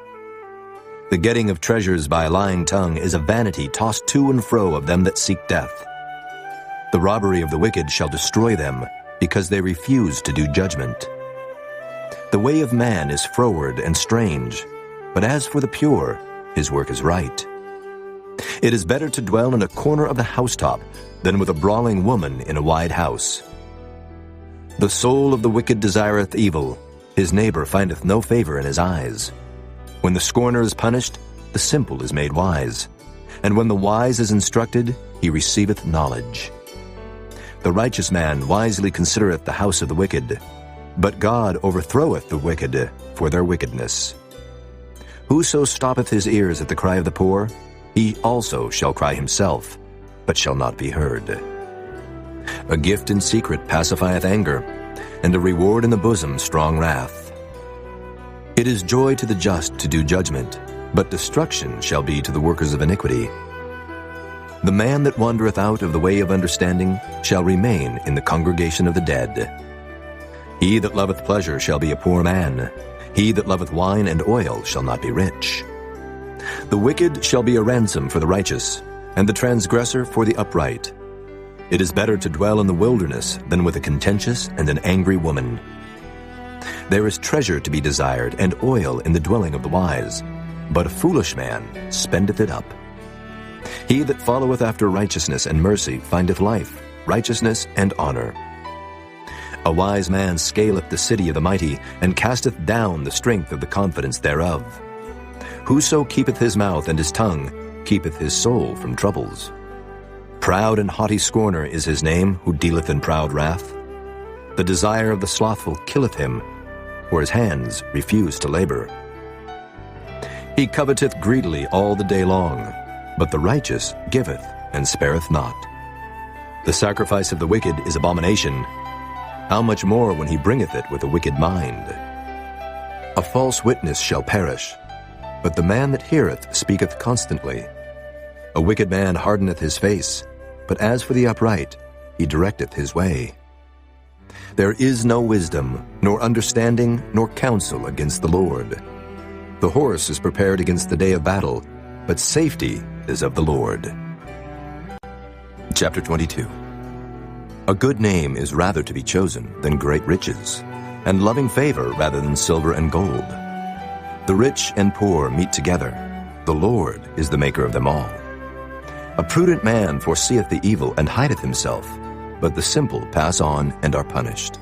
The getting of treasures by a lying tongue is a vanity tossed to and fro of them that seek death. The robbery of the wicked shall destroy them, because they refuse to do judgment. The way of man is froward and strange, but as for the pure, his work is right. It is better to dwell in a corner of the housetop than with a brawling woman in a wide house. The soul of the wicked desireth evil, his neighbor findeth no favor in his eyes. When the scorner is punished, the simple is made wise, and when the wise is instructed, he receiveth knowledge. The righteous man wisely considereth the house of the wicked, but God overthroweth the wicked for their wickedness. Whoso stoppeth his ears at the cry of the poor, he also shall cry himself, but shall not be heard. A gift in secret pacifieth anger, and a reward in the bosom strong wrath. It is joy to the just to do judgment, but destruction shall be to the workers of iniquity. The man that wandereth out of the way of understanding shall remain in the congregation of the dead. He that loveth pleasure shall be a poor man. He that loveth wine and oil shall not be rich. The wicked shall be a ransom for the righteous, and the transgressor for the upright. It is better to dwell in the wilderness than with a contentious and an angry woman. There is treasure to be desired, and oil in the dwelling of the wise, but a foolish man spendeth it up. He that followeth after righteousness and mercy findeth life, righteousness, and honor. A wise man scaleth the city of the mighty, and casteth down the strength of the confidence thereof. Whoso keepeth his mouth and his tongue keepeth his soul from troubles. Proud and haughty scorner is his name, who dealeth in proud wrath. The desire of the slothful killeth him, for his hands refuse to labor. He coveteth greedily all the day long, but the righteous giveth and spareth not. The sacrifice of the wicked is abomination, How much more when he bringeth it with a wicked mind? A false witness shall perish, but the man that heareth speaketh constantly. A wicked man hardeneth his face, but as for the upright, he directeth his way. There is no wisdom, nor understanding, nor counsel against the Lord. The horse is prepared against the day of battle, but safety is of the Lord. Chapter 22. A good name is rather to be chosen than great riches, and loving favor rather than silver and gold. The rich and poor meet together. The Lord is the maker of them all. A prudent man foreseeth the evil and hideth himself, but the simple pass on and are punished.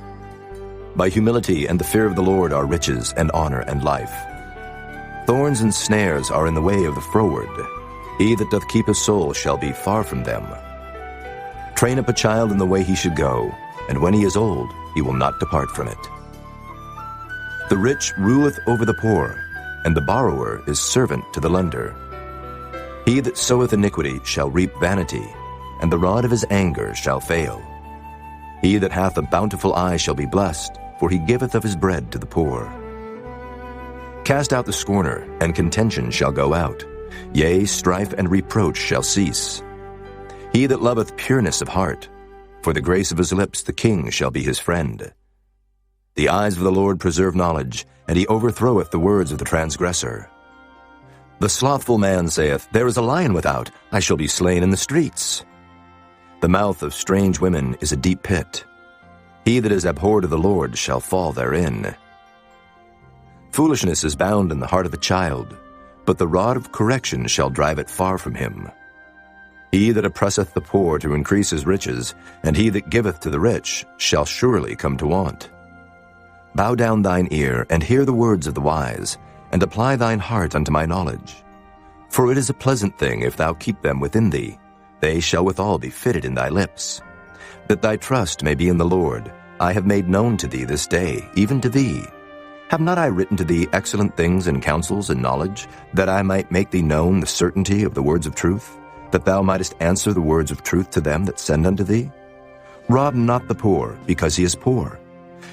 By humility and the fear of the Lord are riches and honor and life. Thorns and snares are in the way of the froward. He that doth keep his soul shall be far from them. Train up a child in the way he should go, and when he is old, he will not depart from it. The rich ruleth over the poor, and the borrower is servant to the lender. He that soweth iniquity shall reap vanity, and the rod of his anger shall fail. He that hath a bountiful eye shall be blessed, for he giveth of his bread to the poor. Cast out the scorner, and contention shall go out. Yea, strife and reproach shall cease. He that loveth pureness of heart, for the grace of his lips the king shall be his friend. The eyes of the Lord preserve knowledge, and he overthroweth the words of the transgressor. The slothful man saith, There is a lion without, I shall be slain in the streets. The mouth of strange women is a deep pit. He that is abhorred of the Lord shall fall therein. Foolishness is bound in the heart of a child, but the rod of correction shall drive it far from him. He that oppresseth the poor to increase his riches, and he that giveth to the rich, shall surely come to want. Bow down thine ear, and hear the words of the wise, and apply thine heart unto my knowledge. For it is a pleasant thing if thou keep them within thee. They shall withal be fitted in thy lips. That thy trust may be in the Lord, I have made known to thee this day, even to thee. Have not I written to thee excellent things and counsels and knowledge, that I might make thee known the certainty of the words of truth, that thou mightest answer the words of truth to them that send unto thee? Rob not the poor, because he is poor,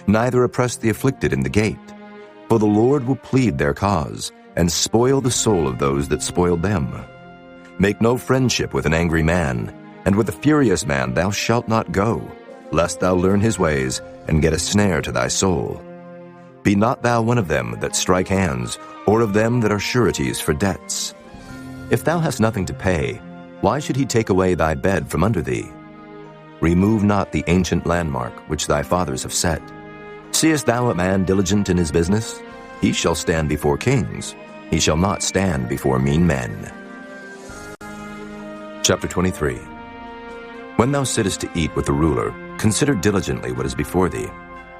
neither oppress the afflicted in the gate. For the Lord will plead their cause, and spoil the soul of those that spoiled them. Make no friendship with an angry man, and with a furious man thou shalt not go, lest thou learn his ways, and get a snare to thy soul. Be not thou one of them that strike hands, or of them that are sureties for debts. If thou hast nothing to pay, why should he take away thy bed from under thee? Remove not the ancient landmark which thy fathers have set. Seest thou a man diligent in his business? He shall stand before kings. He shall not stand before mean men. Chapter 23. When thou sittest to eat with the ruler, consider diligently what is before thee,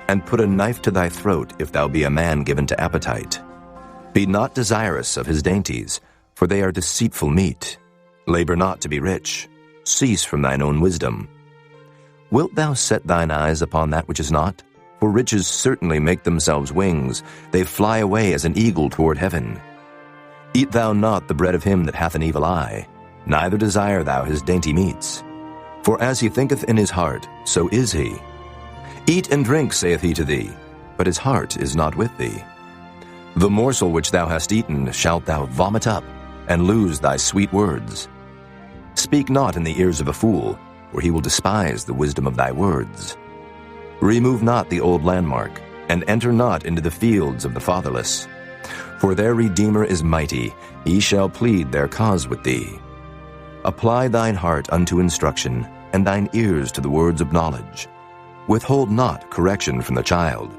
and put a knife to thy throat if thou be a man given to appetite. Be not desirous of his dainties, for they are deceitful meat. Labor not to be rich. Cease from thine own wisdom. Wilt thou set thine eyes upon that which is not? For riches certainly make themselves wings. They fly away as an eagle toward heaven. Eat thou not the bread of him that hath an evil eye, neither desire thou his dainty meats. For as he thinketh in his heart, so is he. Eat and drink, saith he to thee, but his heart is not with thee. The morsel which thou hast eaten shalt thou vomit up, and lose thy sweet words. Speak not in the ears of a fool, for he will despise the wisdom of thy words. Remove not the old landmark, and enter not into the fields of the fatherless. For their Redeemer is mighty, he shall plead their cause with thee. Apply thine heart unto instruction, and thine ears to the words of knowledge. Withhold not correction from the child.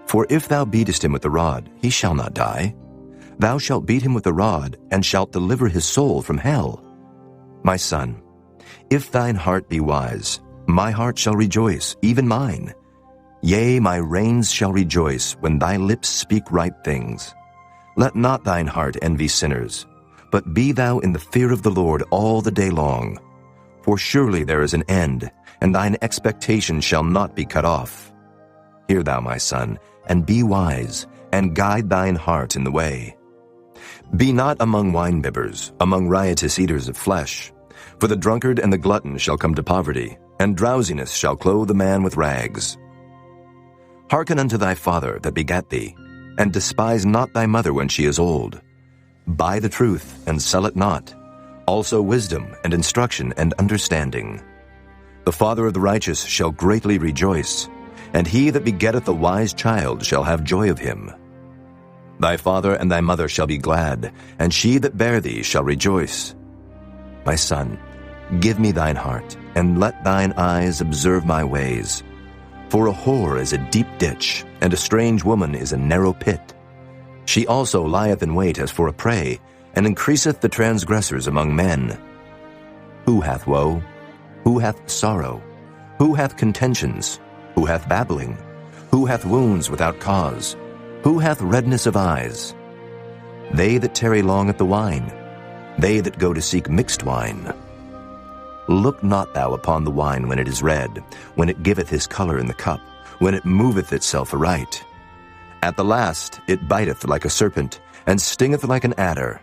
For if thou beatest him with the rod, he shall not die. Thou shalt beat him with the rod, and shalt deliver his soul from hell. My son, if thine heart be wise, my heart shall rejoice, even mine. Yea, my reins shall rejoice when thy lips speak right things. Let not thine heart envy sinners, but be thou in the fear of the Lord all the day long. For surely there is an end, and thine expectation shall not be cut off. Hear thou, my son, and be wise, and guide thine heart in the way. Be not among winebibbers, among riotous eaters of flesh. For the drunkard and the glutton shall come to poverty, and drowsiness shall clothe the man with rags. Hearken unto thy father that begat thee, and despise not thy mother when she is old. Buy the truth, and sell it not, also wisdom and instruction and understanding. The father of the righteous shall greatly rejoice, and he that begetteth a wise child shall have joy of him. Thy father and thy mother shall be glad, and she that bare thee shall rejoice. My son, give me thine heart, and let thine eyes observe my ways. For a whore is a deep ditch, and a strange woman is a narrow pit. She also lieth in wait as for a prey, and increaseth the transgressors among men. Who hath woe? Who hath sorrow? Who hath contentions? Who hath babbling? Who hath wounds without cause? Who hath redness of eyes? They that tarry long at the wine, they that go to seek mixed wine. Look not thou upon the wine when it is red, when it giveth his color in the cup, when it moveth itself aright. At the last it biteth like a serpent, and stingeth like an adder.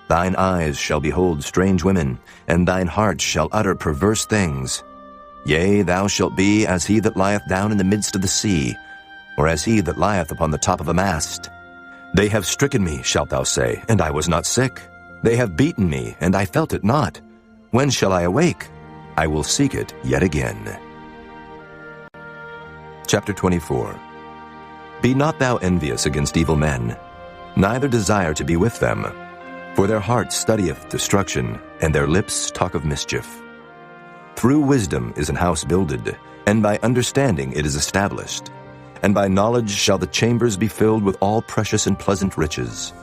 Thine eyes shall behold strange women, and thine heart shall utter perverse things. Yea, thou shalt be as he that lieth down in the midst of the sea, or as he that lieth upon the top of a mast. They have stricken me, shalt thou say, and I was not sick. They have beaten me, and I felt it not. When shall I awake? I will seek it yet again. Chapter 24. Be not thou envious against evil men, neither desire to be with them. For their heart studieth destruction, and their lips talk of mischief. Through wisdom is an house builded, and by understanding it is established. And by knowledge shall the chambers be filled with all precious and pleasant riches.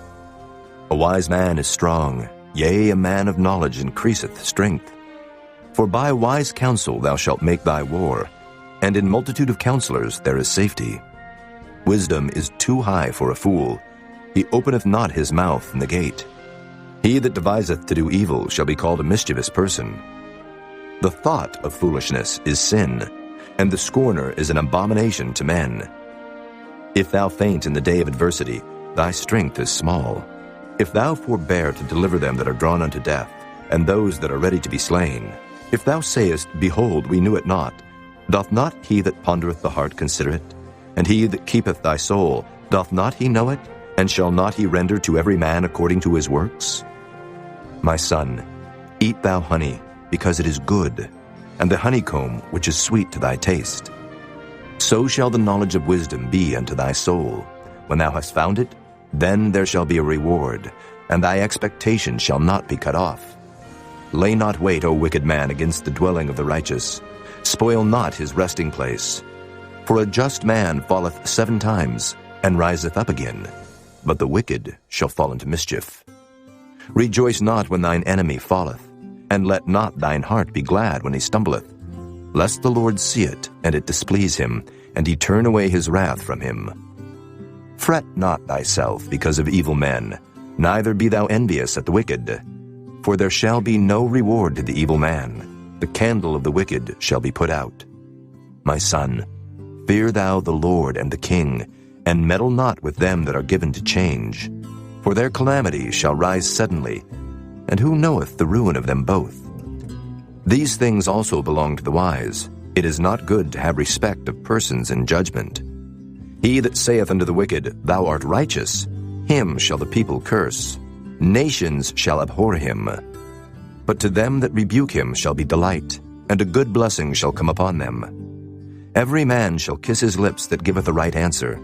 A wise man is strong, yea, a man of knowledge increaseth strength. For by wise counsel thou shalt make thy war, and in multitude of counselors there is safety. Wisdom is too high for a fool. He openeth not his mouth in the gate. He that deviseth to do evil shall be called a mischievous person. The thought of foolishness is sin, and the scorner is an abomination to men. If thou faint in the day of adversity, thy strength is small. If thou forbear to deliver them that are drawn unto death, and those that are ready to be slain, if thou sayest, Behold, we knew it not, doth not he that pondereth the heart consider it? And he that keepeth thy soul, doth not he know it? And shall not he render to every man according to his works? My son, eat thou honey, because it is good, and the honeycomb which is sweet to thy taste. So shall the knowledge of wisdom be unto thy soul. When thou hast found it, then there shall be a reward, and thy expectation shall not be cut off. Lay not wait, O wicked man, against the dwelling of the righteous. Spoil not his resting place. For a just man falleth 7 times, and riseth up again, but the wicked shall fall into mischief. Rejoice not when thine enemy falleth, and let not thine heart be glad when he stumbleth, lest the Lord see it, and it displease him, and he turn away his wrath from him. Fret not thyself because of evil men, neither be thou envious at the wicked. For there shall be no reward to the evil man. The candle of the wicked shall be put out. My son, fear thou the Lord and the king, and meddle not with them that are given to change. For their calamity shall rise suddenly, and who knoweth the ruin of them both? These things also belong to the wise. It is not good to have respect of persons in judgment. He that saith unto the wicked, Thou art righteous, him shall the people curse. Nations shall abhor him. But to them that rebuke him shall be delight, and a good blessing shall come upon them. Every man shall kiss his lips that giveth a right answer.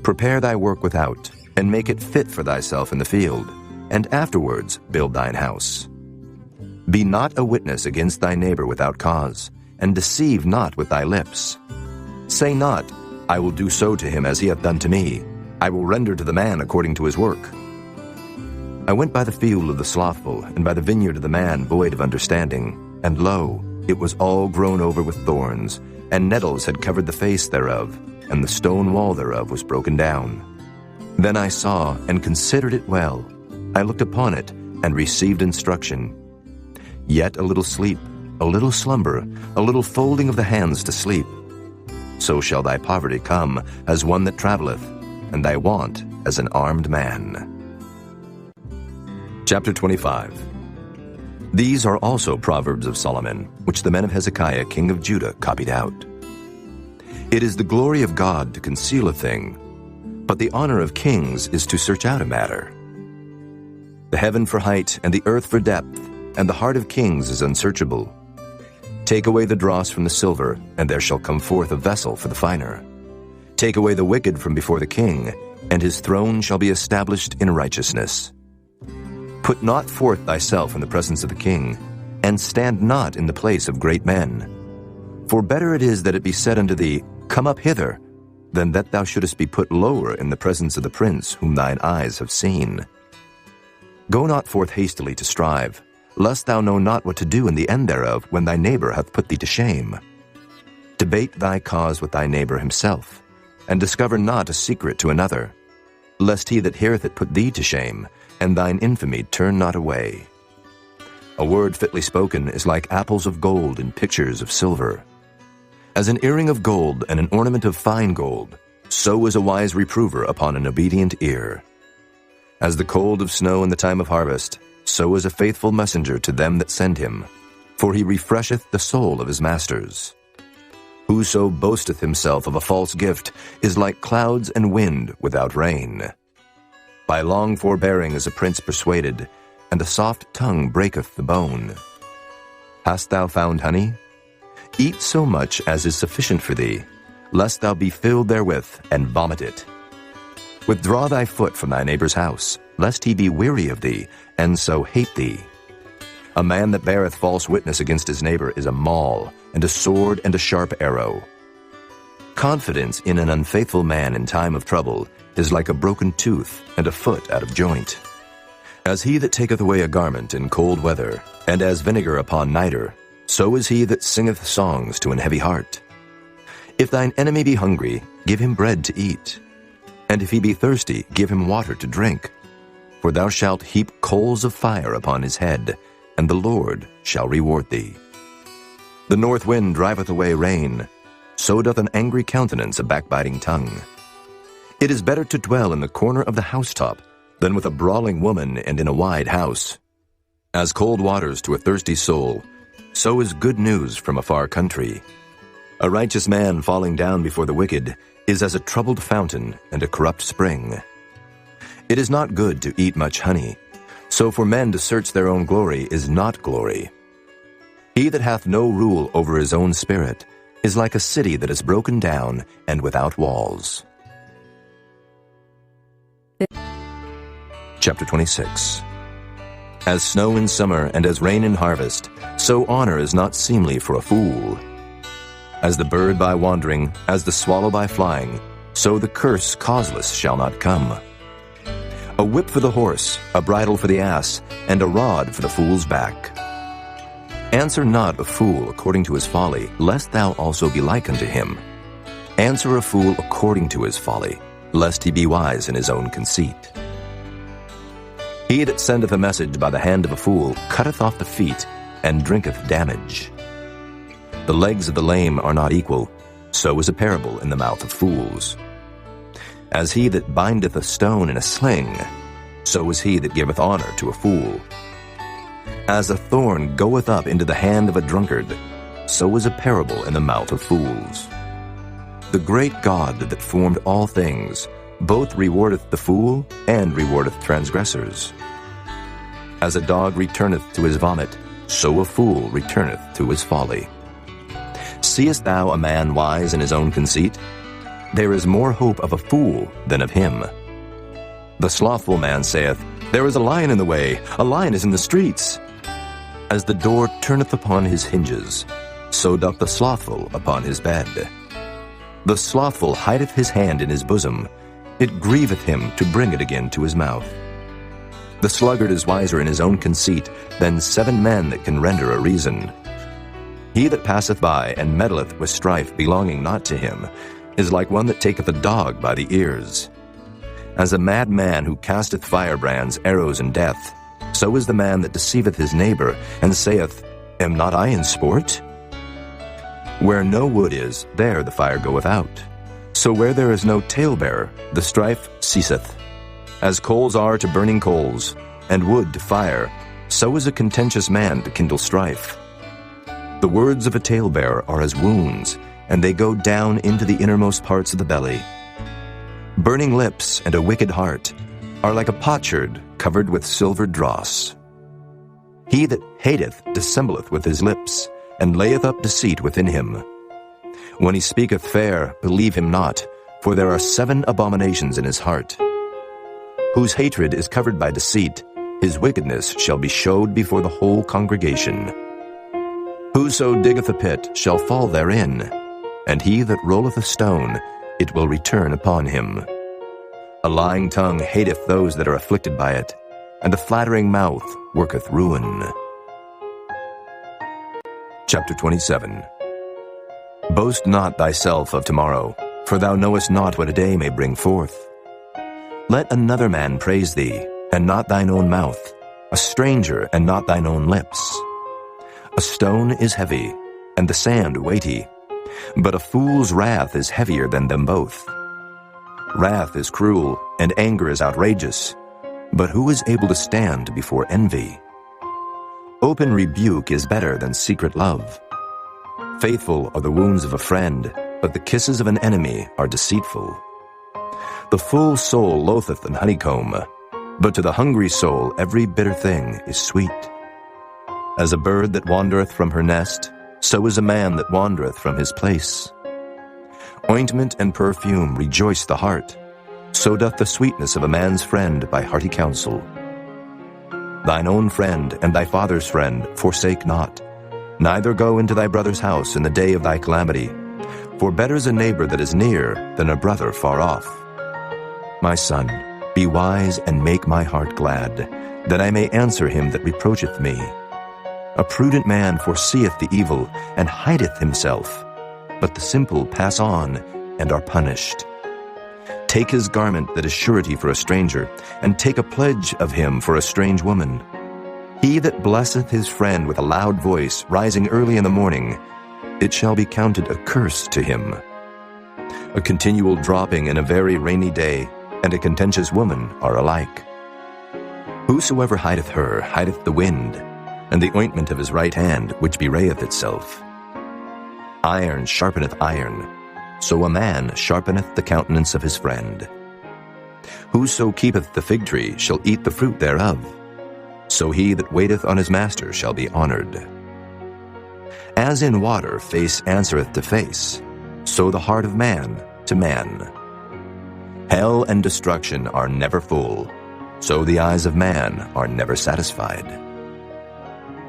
Prepare thy work without, and make it fit for thyself in the field, and afterwards build thine house. Be not a witness against thy neighbor without cause, and deceive not with thy lips. Say not, I will do so to him as he hath done to me. I will render to the man according to his work. I went by the field of the slothful, and by the vineyard of the man void of understanding, and lo, it was all grown over with thorns, and nettles had covered the face thereof, and the stone wall thereof was broken down. Then I saw and considered it well. I looked upon it, and received instruction. Yet a little sleep, a little slumber, a little folding of the hands to sleep. So shall thy poverty come as one that travelleth, and thy want as an armed man. Chapter 25. These are also Proverbs of Solomon, which the men of Hezekiah king of Judah copied out. It is the glory of God to conceal a thing, but the honor of kings is to search out a matter. The heaven for height and the earth for depth, and the heart of kings is unsearchable. Take away the dross from the silver, and there shall come forth a vessel for the finer. Take away the wicked from before the king, and his throne shall be established in righteousness. Put not forth thyself in the presence of the king, and stand not in the place of great men. For better it is that it be said unto thee, Come up hither, than that thou shouldest be put lower in the presence of the prince whom thine eyes have seen. Go not forth hastily to strive, lest thou know not what to do in the end thereof when thy neighbor hath put thee to shame. Debate thy cause with thy neighbor himself, and discover not a secret to another, lest he that heareth it put thee to shame, and thine infamy turn not away. A word fitly spoken is like apples of gold in pictures of silver. As an earring of gold and an ornament of fine gold, so is a wise reprover upon an obedient ear. As the cold of snow in the time of harvest, so is a faithful messenger to them that send him, for he refresheth the soul of his masters. Whoso boasteth himself of a false gift is like clouds and wind without rain. By long forbearing is a prince persuaded, and a soft tongue breaketh the bone. Hast thou found honey? Eat so much as is sufficient for thee, lest thou be filled therewith and vomit it. Withdraw thy foot from thy neighbor's house, lest he be weary of thee, and so hate thee. A man that beareth false witness against his neighbor is a maul, and a sword and a sharp arrow. Confidence in an unfaithful man in time of trouble is like a broken tooth and a foot out of joint. As he that taketh away a garment in cold weather, and as vinegar upon nitre, so is he that singeth songs to an heavy heart. If thine enemy be hungry, give him bread to eat, and if he be thirsty, give him water to drink. For thou shalt heap coals of fire upon his head, and the Lord shall reward thee. The north wind driveth away rain, so doth an angry countenance a backbiting tongue. It is better to dwell in the corner of the housetop than with a brawling woman and in a wide house. As cold waters to a thirsty soul, so is good news from a far country. A righteous man falling down before the wicked is as a troubled fountain and a corrupt spring. It is not good to eat much honey, so for men to search their own glory is not glory. He that hath no rule over his own spirit is like a city that is broken down and without walls. Chapter 26. As snow in summer and as rain in harvest, so honor is not seemly for a fool. As the bird by wandering, as the swallow by flying, so the curse causeless shall not come. A whip for the horse, a bridle for the ass, and a rod for the fool's back. Answer not a fool according to his folly, lest thou also be like unto him. Answer a fool according to his folly, lest he be wise in his own conceit. He that sendeth a message by the hand of a fool cutteth off the feet, and drinketh damage. The legs of the lame are not equal, so is a parable in the mouth of fools. As he that bindeth a stone in a sling, so is he that giveth honor to a fool. As a thorn goeth up into the hand of a drunkard, so is a parable in the mouth of fools. The great God that formed all things both rewardeth the fool and rewardeth transgressors. As a dog returneth to his vomit, so a fool returneth to his folly. Seest thou a man wise in his own conceit? There is more hope of a fool than of him. The slothful man saith, There is a lion in the way, a lion is in the streets. As the door turneth upon his hinges, so doth the slothful upon his bed. The slothful hideth his hand in his bosom, it grieveth him to bring it again to his mouth. The sluggard is wiser in his own conceit than 7 men that can render a reason. He that passeth by and meddleth with strife belonging not to him is like one that taketh a dog by the ears. As a mad man who casteth firebrands, arrows, and death, so is the man that deceiveth his neighbor, and saith, Am not I in sport? Where no wood is, there the fire goeth out. So where there is no talebearer, the strife ceaseth. As coals are to burning coals, and wood to fire, so is a contentious man to kindle strife. The words of a talebearer are as wounds, and they go down into the innermost parts of the belly. Burning lips and a wicked heart are like a potsherd covered with silver dross. He that hateth dissembleth with his lips, and layeth up deceit within him. When he speaketh fair, believe him not, for there are 7 abominations in his heart. Whose hatred is covered by deceit, his wickedness shall be showed before the whole congregation. Whoso diggeth a pit shall fall therein, and he that rolleth a stone, it will return upon him. A lying tongue hateth those that are afflicted by it, and a flattering mouth worketh ruin. Chapter 27. Boast not thyself of tomorrow, for thou knowest not what a day may bring forth. Let another man praise thee, and not thine own mouth, a stranger, and not thine own lips. A stone is heavy, and the sand weighty, but a fool's wrath is heavier than them both. Wrath is cruel, and anger is outrageous, but who is able to stand before envy? Open rebuke is better than secret love. Faithful are the wounds of a friend, but the kisses of an enemy are deceitful. The full soul loatheth an honeycomb, but to the hungry soul every bitter thing is sweet. As a bird that wandereth from her nest, so is a man that wandereth from his place. Ointment and perfume rejoice the heart, so doth the sweetness of a man's friend by hearty counsel. Thine own friend and thy father's friend forsake not, neither go into thy brother's house in the day of thy calamity, for better is a neighbor that is near than a brother far off. My son, be wise and make my heart glad, that I may answer him that reproacheth me. A prudent man foreseeth the evil, and hideth himself, but the simple pass on and are punished. Take his garment that is surety for a stranger, and take a pledge of him for a strange woman. He that blesseth his friend with a loud voice, rising early in the morning, it shall be counted a curse to him. A continual dropping in a very rainy day, and a contentious woman are alike. Whosoever hideth her hideth the wind, and the ointment of his right hand which bewrayeth itself. Iron sharpeneth iron, so a man sharpeneth the countenance of his friend. Whoso keepeth the fig tree shall eat the fruit thereof, so he that waiteth on his master shall be honored. As in water face answereth to face, so the heart of man to man. Hell and destruction are never full, so the eyes of man are never satisfied.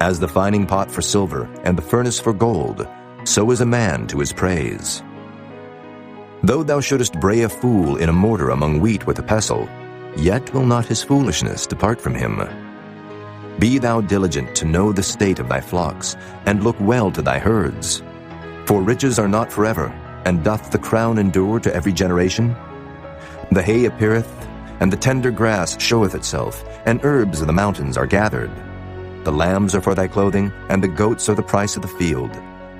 As the fining pot for silver and the furnace for gold, so is a man to his praise. Though thou shouldest bray a fool in a mortar among wheat with a pestle, yet will not his foolishness depart from him. Be thou diligent to know the state of thy flocks, and look well to thy herds. For riches are not forever, and doth the crown endure to every generation? The hay appeareth, and the tender grass showeth itself, and herbs of the mountains are gathered. The lambs are for thy clothing, and the goats are the price of the field.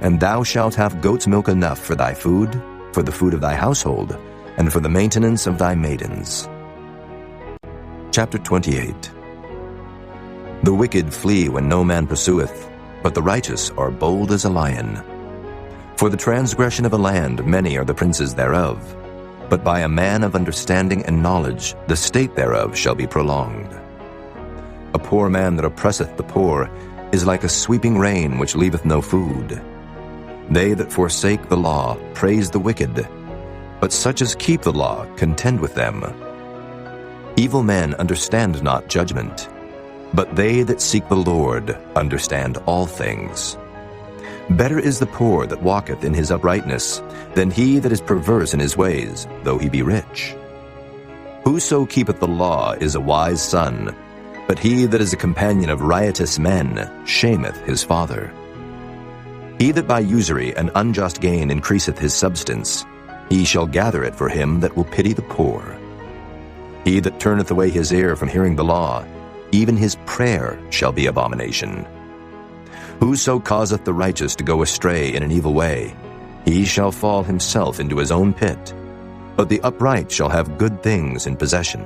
And thou shalt have goat's milk enough for thy food, for the food of thy household, and for the maintenance of thy maidens. Chapter 28. The wicked flee when no man pursueth, but the righteous are bold as a lion. For the transgression of a land many are the princes thereof, but by a man of understanding and knowledge the state thereof shall be prolonged. A poor man that oppresseth the poor is like a sweeping rain which leaveth no food. They that forsake the law praise the wicked, but such as keep the law contend with them. Evil men understand not judgment, but they that seek the Lord understand all things. Better is the poor that walketh in his uprightness than he that is perverse in his ways, though he be rich. Whoso keepeth the law is a wise son, but he that is a companion of riotous men shameth his father. He that by usury and unjust gain increaseth his substance, he shall gather it for him that will pity the poor. He that turneth away his ear from hearing the law, even his prayer shall be abomination. Whoso causeth the righteous to go astray in an evil way, he shall fall himself into his own pit, but the upright shall have good things in possession.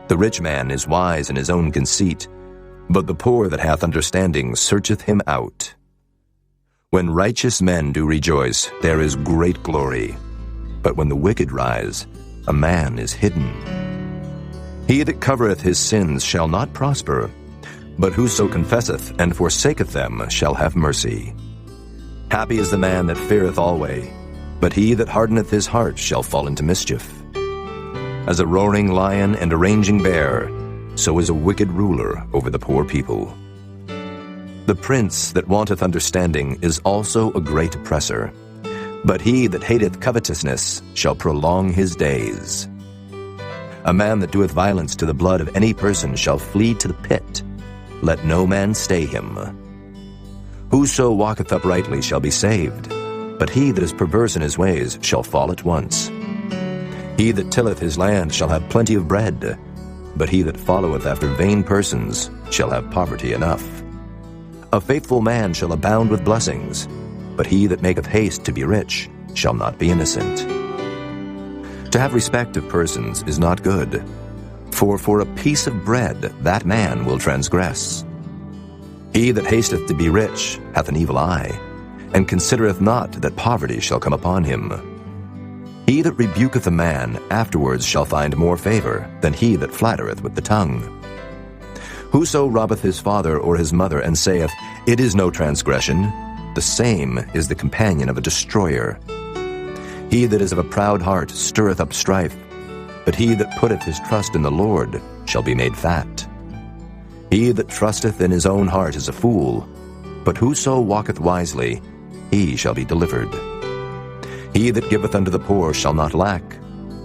The rich man is wise in his own conceit, but the poor that hath understanding searcheth him out. When righteous men do rejoice, there is great glory. But when the wicked rise, a man is hidden. He that covereth his sins shall not prosper, but whoso confesseth and forsaketh them shall have mercy. Happy is the man that feareth always, but he that hardeneth his heart shall fall into mischief. As a roaring lion and a raging bear, so is a wicked ruler over the poor people. The prince that wanteth understanding is also a great oppressor, but he that hateth covetousness shall prolong his days. A man that doeth violence to the blood of any person shall flee to the pit. Let no man stay him. Whoso walketh uprightly shall be saved, but he that is perverse in his ways shall fall at once. He that tilleth his land shall have plenty of bread, but he that followeth after vain persons shall have poverty enough. A faithful man shall abound with blessings, but he that maketh haste to be rich shall not be innocent. To have respect of persons is not good, for a piece of bread that man will transgress. He that hasteth to be rich hath an evil eye, and considereth not that poverty shall come upon him. He that rebuketh a man afterwards shall find more favor than he that flattereth with the tongue. Whoso robbeth his father or his mother, and saith, It is no transgression, the same is the companion of a destroyer. He that is of a proud heart stirreth up strife, but he that putteth his trust in the Lord shall be made fat. He that trusteth in his own heart is a fool, but whoso walketh wisely, he shall be delivered. He that giveth unto the poor shall not lack,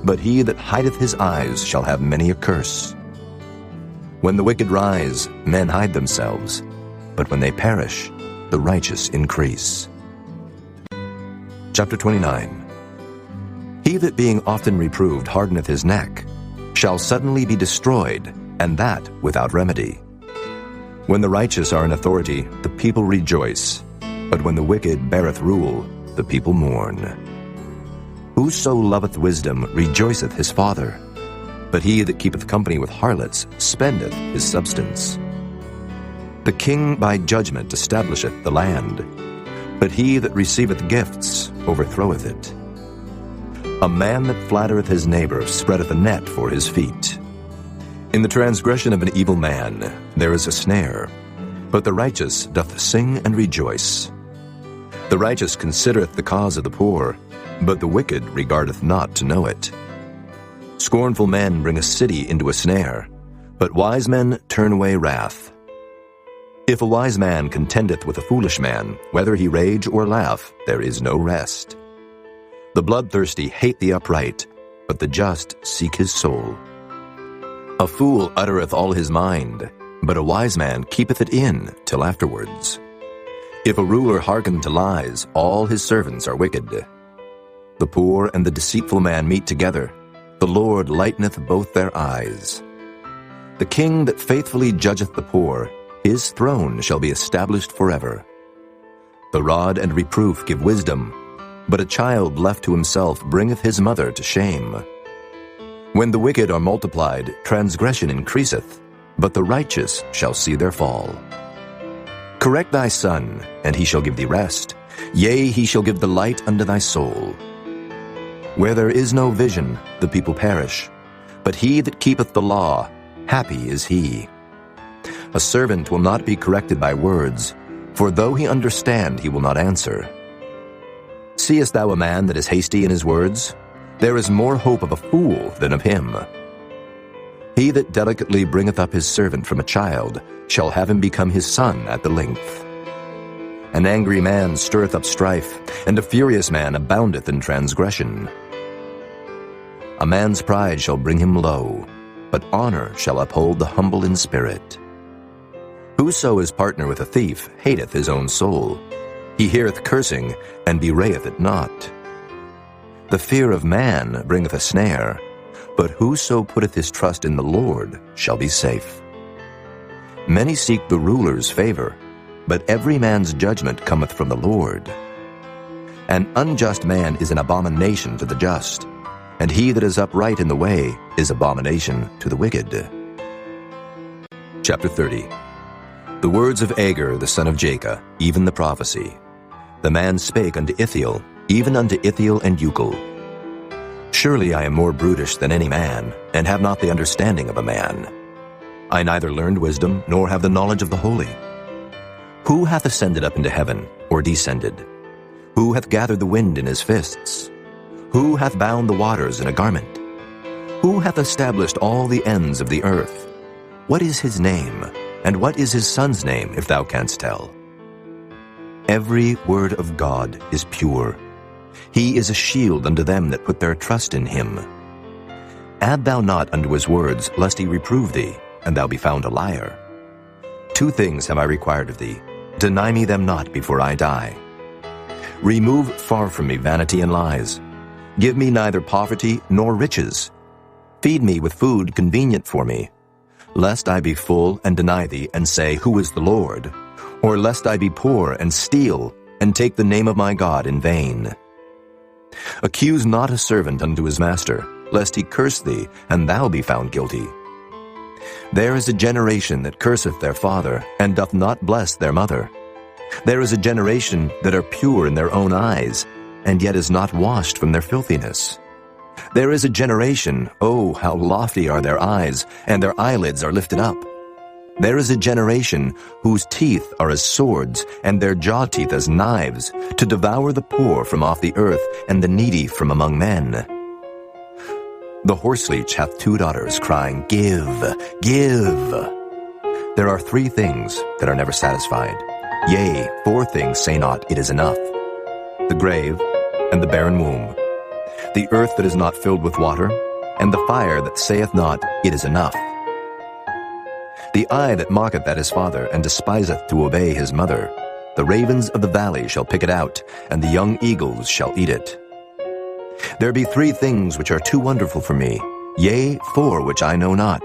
but he that hideth his eyes shall have many a curse. When the wicked rise, men hide themselves, but when they perish, the righteous increase. Chapter 29. He that being often reproved hardeneth his neck shall suddenly be destroyed, and that without remedy. When the righteous are in authority, the people rejoice, but when the wicked beareth rule, the people mourn. Whoso loveth wisdom rejoiceth his father, but he that keepeth company with harlots spendeth his substance. The king by judgment establisheth the land, but he that receiveth gifts overthroweth it. A man that flattereth his neighbor spreadeth a net for his feet. In the transgression of an evil man there is a snare, but the righteous doth sing and rejoice. The righteous considereth the cause of the poor, but the wicked regardeth not to know it. Scornful men bring a city into a snare, but wise men turn away wrath. If a wise man contendeth with a foolish man, whether he rage or laugh, there is no rest. The bloodthirsty hate the upright, but the just seek his soul. A fool uttereth all his mind, but a wise man keepeth it in till afterwards. If a ruler hearken to lies, all his servants are wicked. The poor and the deceitful man meet together. The Lord lighteneth both their eyes. The king that faithfully judgeth the poor, his throne shall be established forever. The rod and reproof give wisdom, but a child left to himself bringeth his mother to shame. When the wicked are multiplied, transgression increaseth, but the righteous shall see their fall. Correct thy son, and he shall give thee rest. Yea, he shall give the light unto thy soul. Where there is no vision, the people perish, but he that keepeth the law, happy is he. A servant will not be corrected by words, for though he understand, he will not answer. Seest thou a man that is hasty in his words? There is more hope of a fool than of him. He that delicately bringeth up his servant from a child shall have him become his son at the length. An angry man stirreth up strife, and a furious man aboundeth in transgression. A man's pride shall bring him low, but honor shall uphold the humble in spirit. Whoso is partner with a thief hateth his own soul. He heareth cursing, and bewrayeth it not. The fear of man bringeth a snare, but whoso putteth his trust in the Lord shall be safe. Many seek the ruler's favor, but every man's judgment cometh from the Lord. An unjust man is an abomination to the just, and he that is upright in the way is abomination to the wicked. Chapter 30. The words of Agur the son of Jacob, even the prophecy. The man spake unto Ithiel, even unto Ithiel and Euchel. Surely I am more brutish than any man, and have not the understanding of a man. I neither learned wisdom, nor have the knowledge of the holy. Who hath ascended up into heaven, or descended? Who hath gathered the wind in his fists? Who hath bound the waters in a garment? Who hath established all the ends of the earth? What is his name, and what is his son's name, if thou canst tell? Every word of God is pure. He is a shield unto them that put their trust in him. Add thou not unto his words, lest he reprove thee, and thou be found a liar. 2 things have I required of thee. Deny me them not before I die. Remove far from me vanity and lies. Give me neither poverty nor riches. Feed me with food convenient for me, lest I be full and deny thee, and say, Who is the Lord? Or lest I be poor and steal, and take the name of my God in vain. Accuse not a servant unto his master, lest he curse thee, and thou be found guilty. There is a generation that curseth their father, and doth not bless their mother. There is a generation that are pure in their own eyes, and yet is not washed from their filthiness. There is a generation, oh, how lofty are their eyes, and their eyelids are lifted up. There is a generation whose teeth are as swords, and their jaw teeth as knives, to devour the poor from off the earth, and the needy from among men. The horseleech hath 2 daughters, crying, Give, give. There are 3 things that are never satisfied. Yea, 4 things say not, It is enough. The grave, and the barren womb, the earth that is not filled with water, and the fire that saith not, It is enough. The eye that mocketh at his father, and despiseth to obey his mother, the ravens of the valley shall pick it out, and the young eagles shall eat it. There be 3 things which are too wonderful for me, yea, 4 which I know not.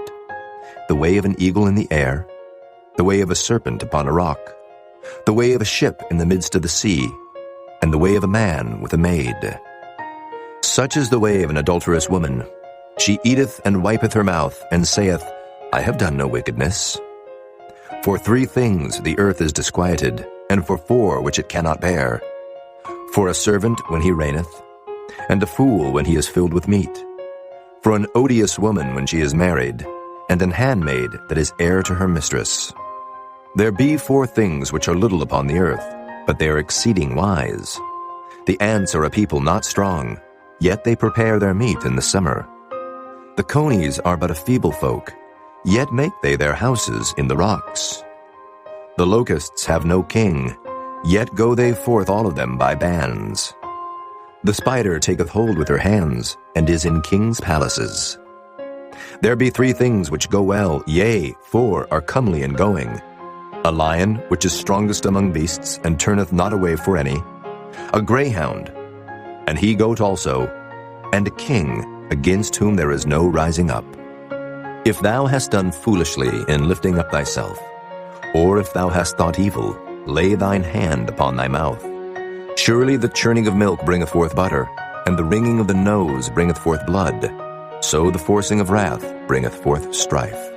The way of an eagle in the air, the way of a serpent upon a rock, the way of a ship in the midst of the sea, and the way of a man with a maid. Such is the way of an adulterous woman. She eateth and wipeth her mouth, and saith, I have done no wickedness. For 3 things the earth is disquieted, and for 4 which it cannot bear. For a servant when he reigneth, and a fool when he is filled with meat. For an odious woman when she is married, and an handmaid that is heir to her mistress. There be 4 things which are little upon the earth, but they are exceeding wise. The ants are a people not strong, yet they prepare their meat in the summer. The conies are but a feeble folk, yet make they their houses in the rocks. The locusts have no king, yet go they forth all of them by bands. The spider taketh hold with her hands, and is in kings' palaces. There be 3 things which go well, yea, 4 are comely in going. A lion, which is strongest among beasts, and turneth not away for any. A greyhound, and he goat also, and a king, against whom there is no rising up. If thou hast done foolishly in lifting up thyself, or if thou hast thought evil, lay thine hand upon thy mouth. Surely the churning of milk bringeth forth butter, and the wringing of the nose bringeth forth blood. So the forcing of wrath bringeth forth strife.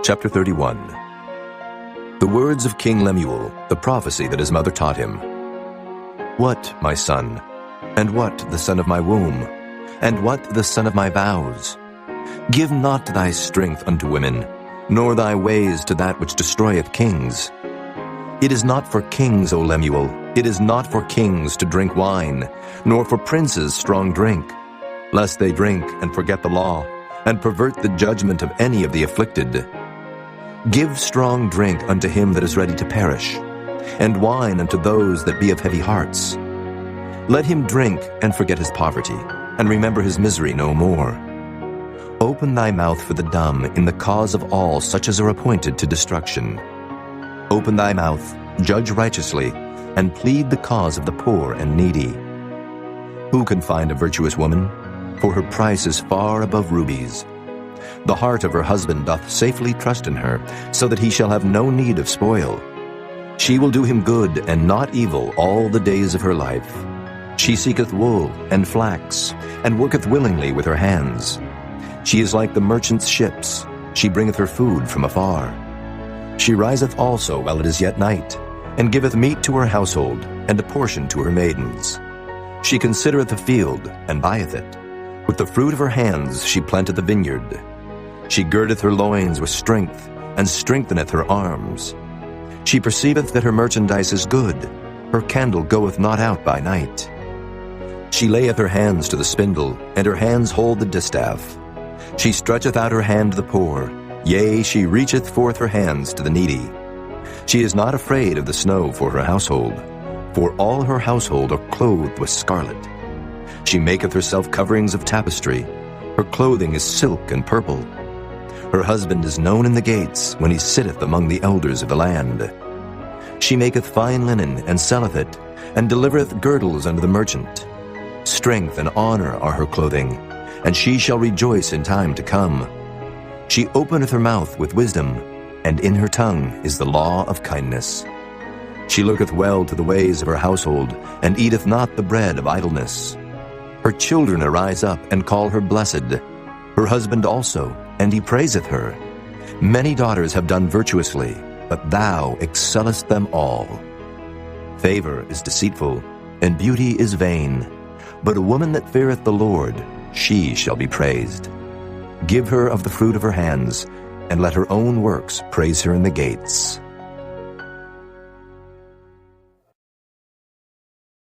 Chapter 31. The words of King Lemuel, the prophecy that his mother taught him. What, my son, and what the son of my womb, and what the son of my vows? Give not thy strength unto women, nor thy ways to that which destroyeth kings. It is not for kings, O Lemuel, it is not for kings to drink wine, nor for princes strong drink, lest they drink and forget the law, and pervert the judgment of any of the afflicted. Give strong drink unto him that is ready to perish, and wine unto those that be of heavy hearts. Let him drink and forget his poverty, and remember his misery no more. Open thy mouth for the dumb in the cause of all such as are appointed to destruction. Open thy mouth, judge righteously, and plead the cause of the poor and needy. Who can find a virtuous woman? For her price is far above rubies. The heart of her husband doth safely trust in her, so that he shall have no need of spoil. She will do him good and not evil all the days of her life. She seeketh wool and flax, and worketh willingly with her hands. She is like the merchant's ships. She bringeth her food from afar. She riseth also while it is yet night, and giveth meat to her household, and a portion to her maidens. She considereth the field, and buyeth it. With the fruit of her hands she planteth the vineyard. She girdeth her loins with strength, and strengtheneth her arms. She perceiveth that her merchandise is good. Her candle goeth not out by night. She layeth her hands to the spindle, and her hands hold the distaff. She stretcheth out her hand to the poor, yea, she reacheth forth her hands to the needy. She is not afraid of the snow for her household, for all her household are clothed with scarlet. She maketh herself coverings of tapestry. Her clothing is silk and purple. Her husband is known in the gates, when he sitteth among the elders of the land. She maketh fine linen, and selleth it, and delivereth girdles unto the merchant. Strength and honor are her clothing, and she shall rejoice in time to come. She openeth her mouth with wisdom, and in her tongue is the law of kindness. She looketh well to the ways of her household, and eateth not the bread of idleness. Her children arise up, and call her blessed. Her husband also, and he praiseth her. Many daughters have done virtuously, but thou excellest them all. Favor is deceitful, and beauty is vain, but a woman that feareth the Lord, she shall be praised. Give her of the fruit of her hands, and let her own works praise her in the gates.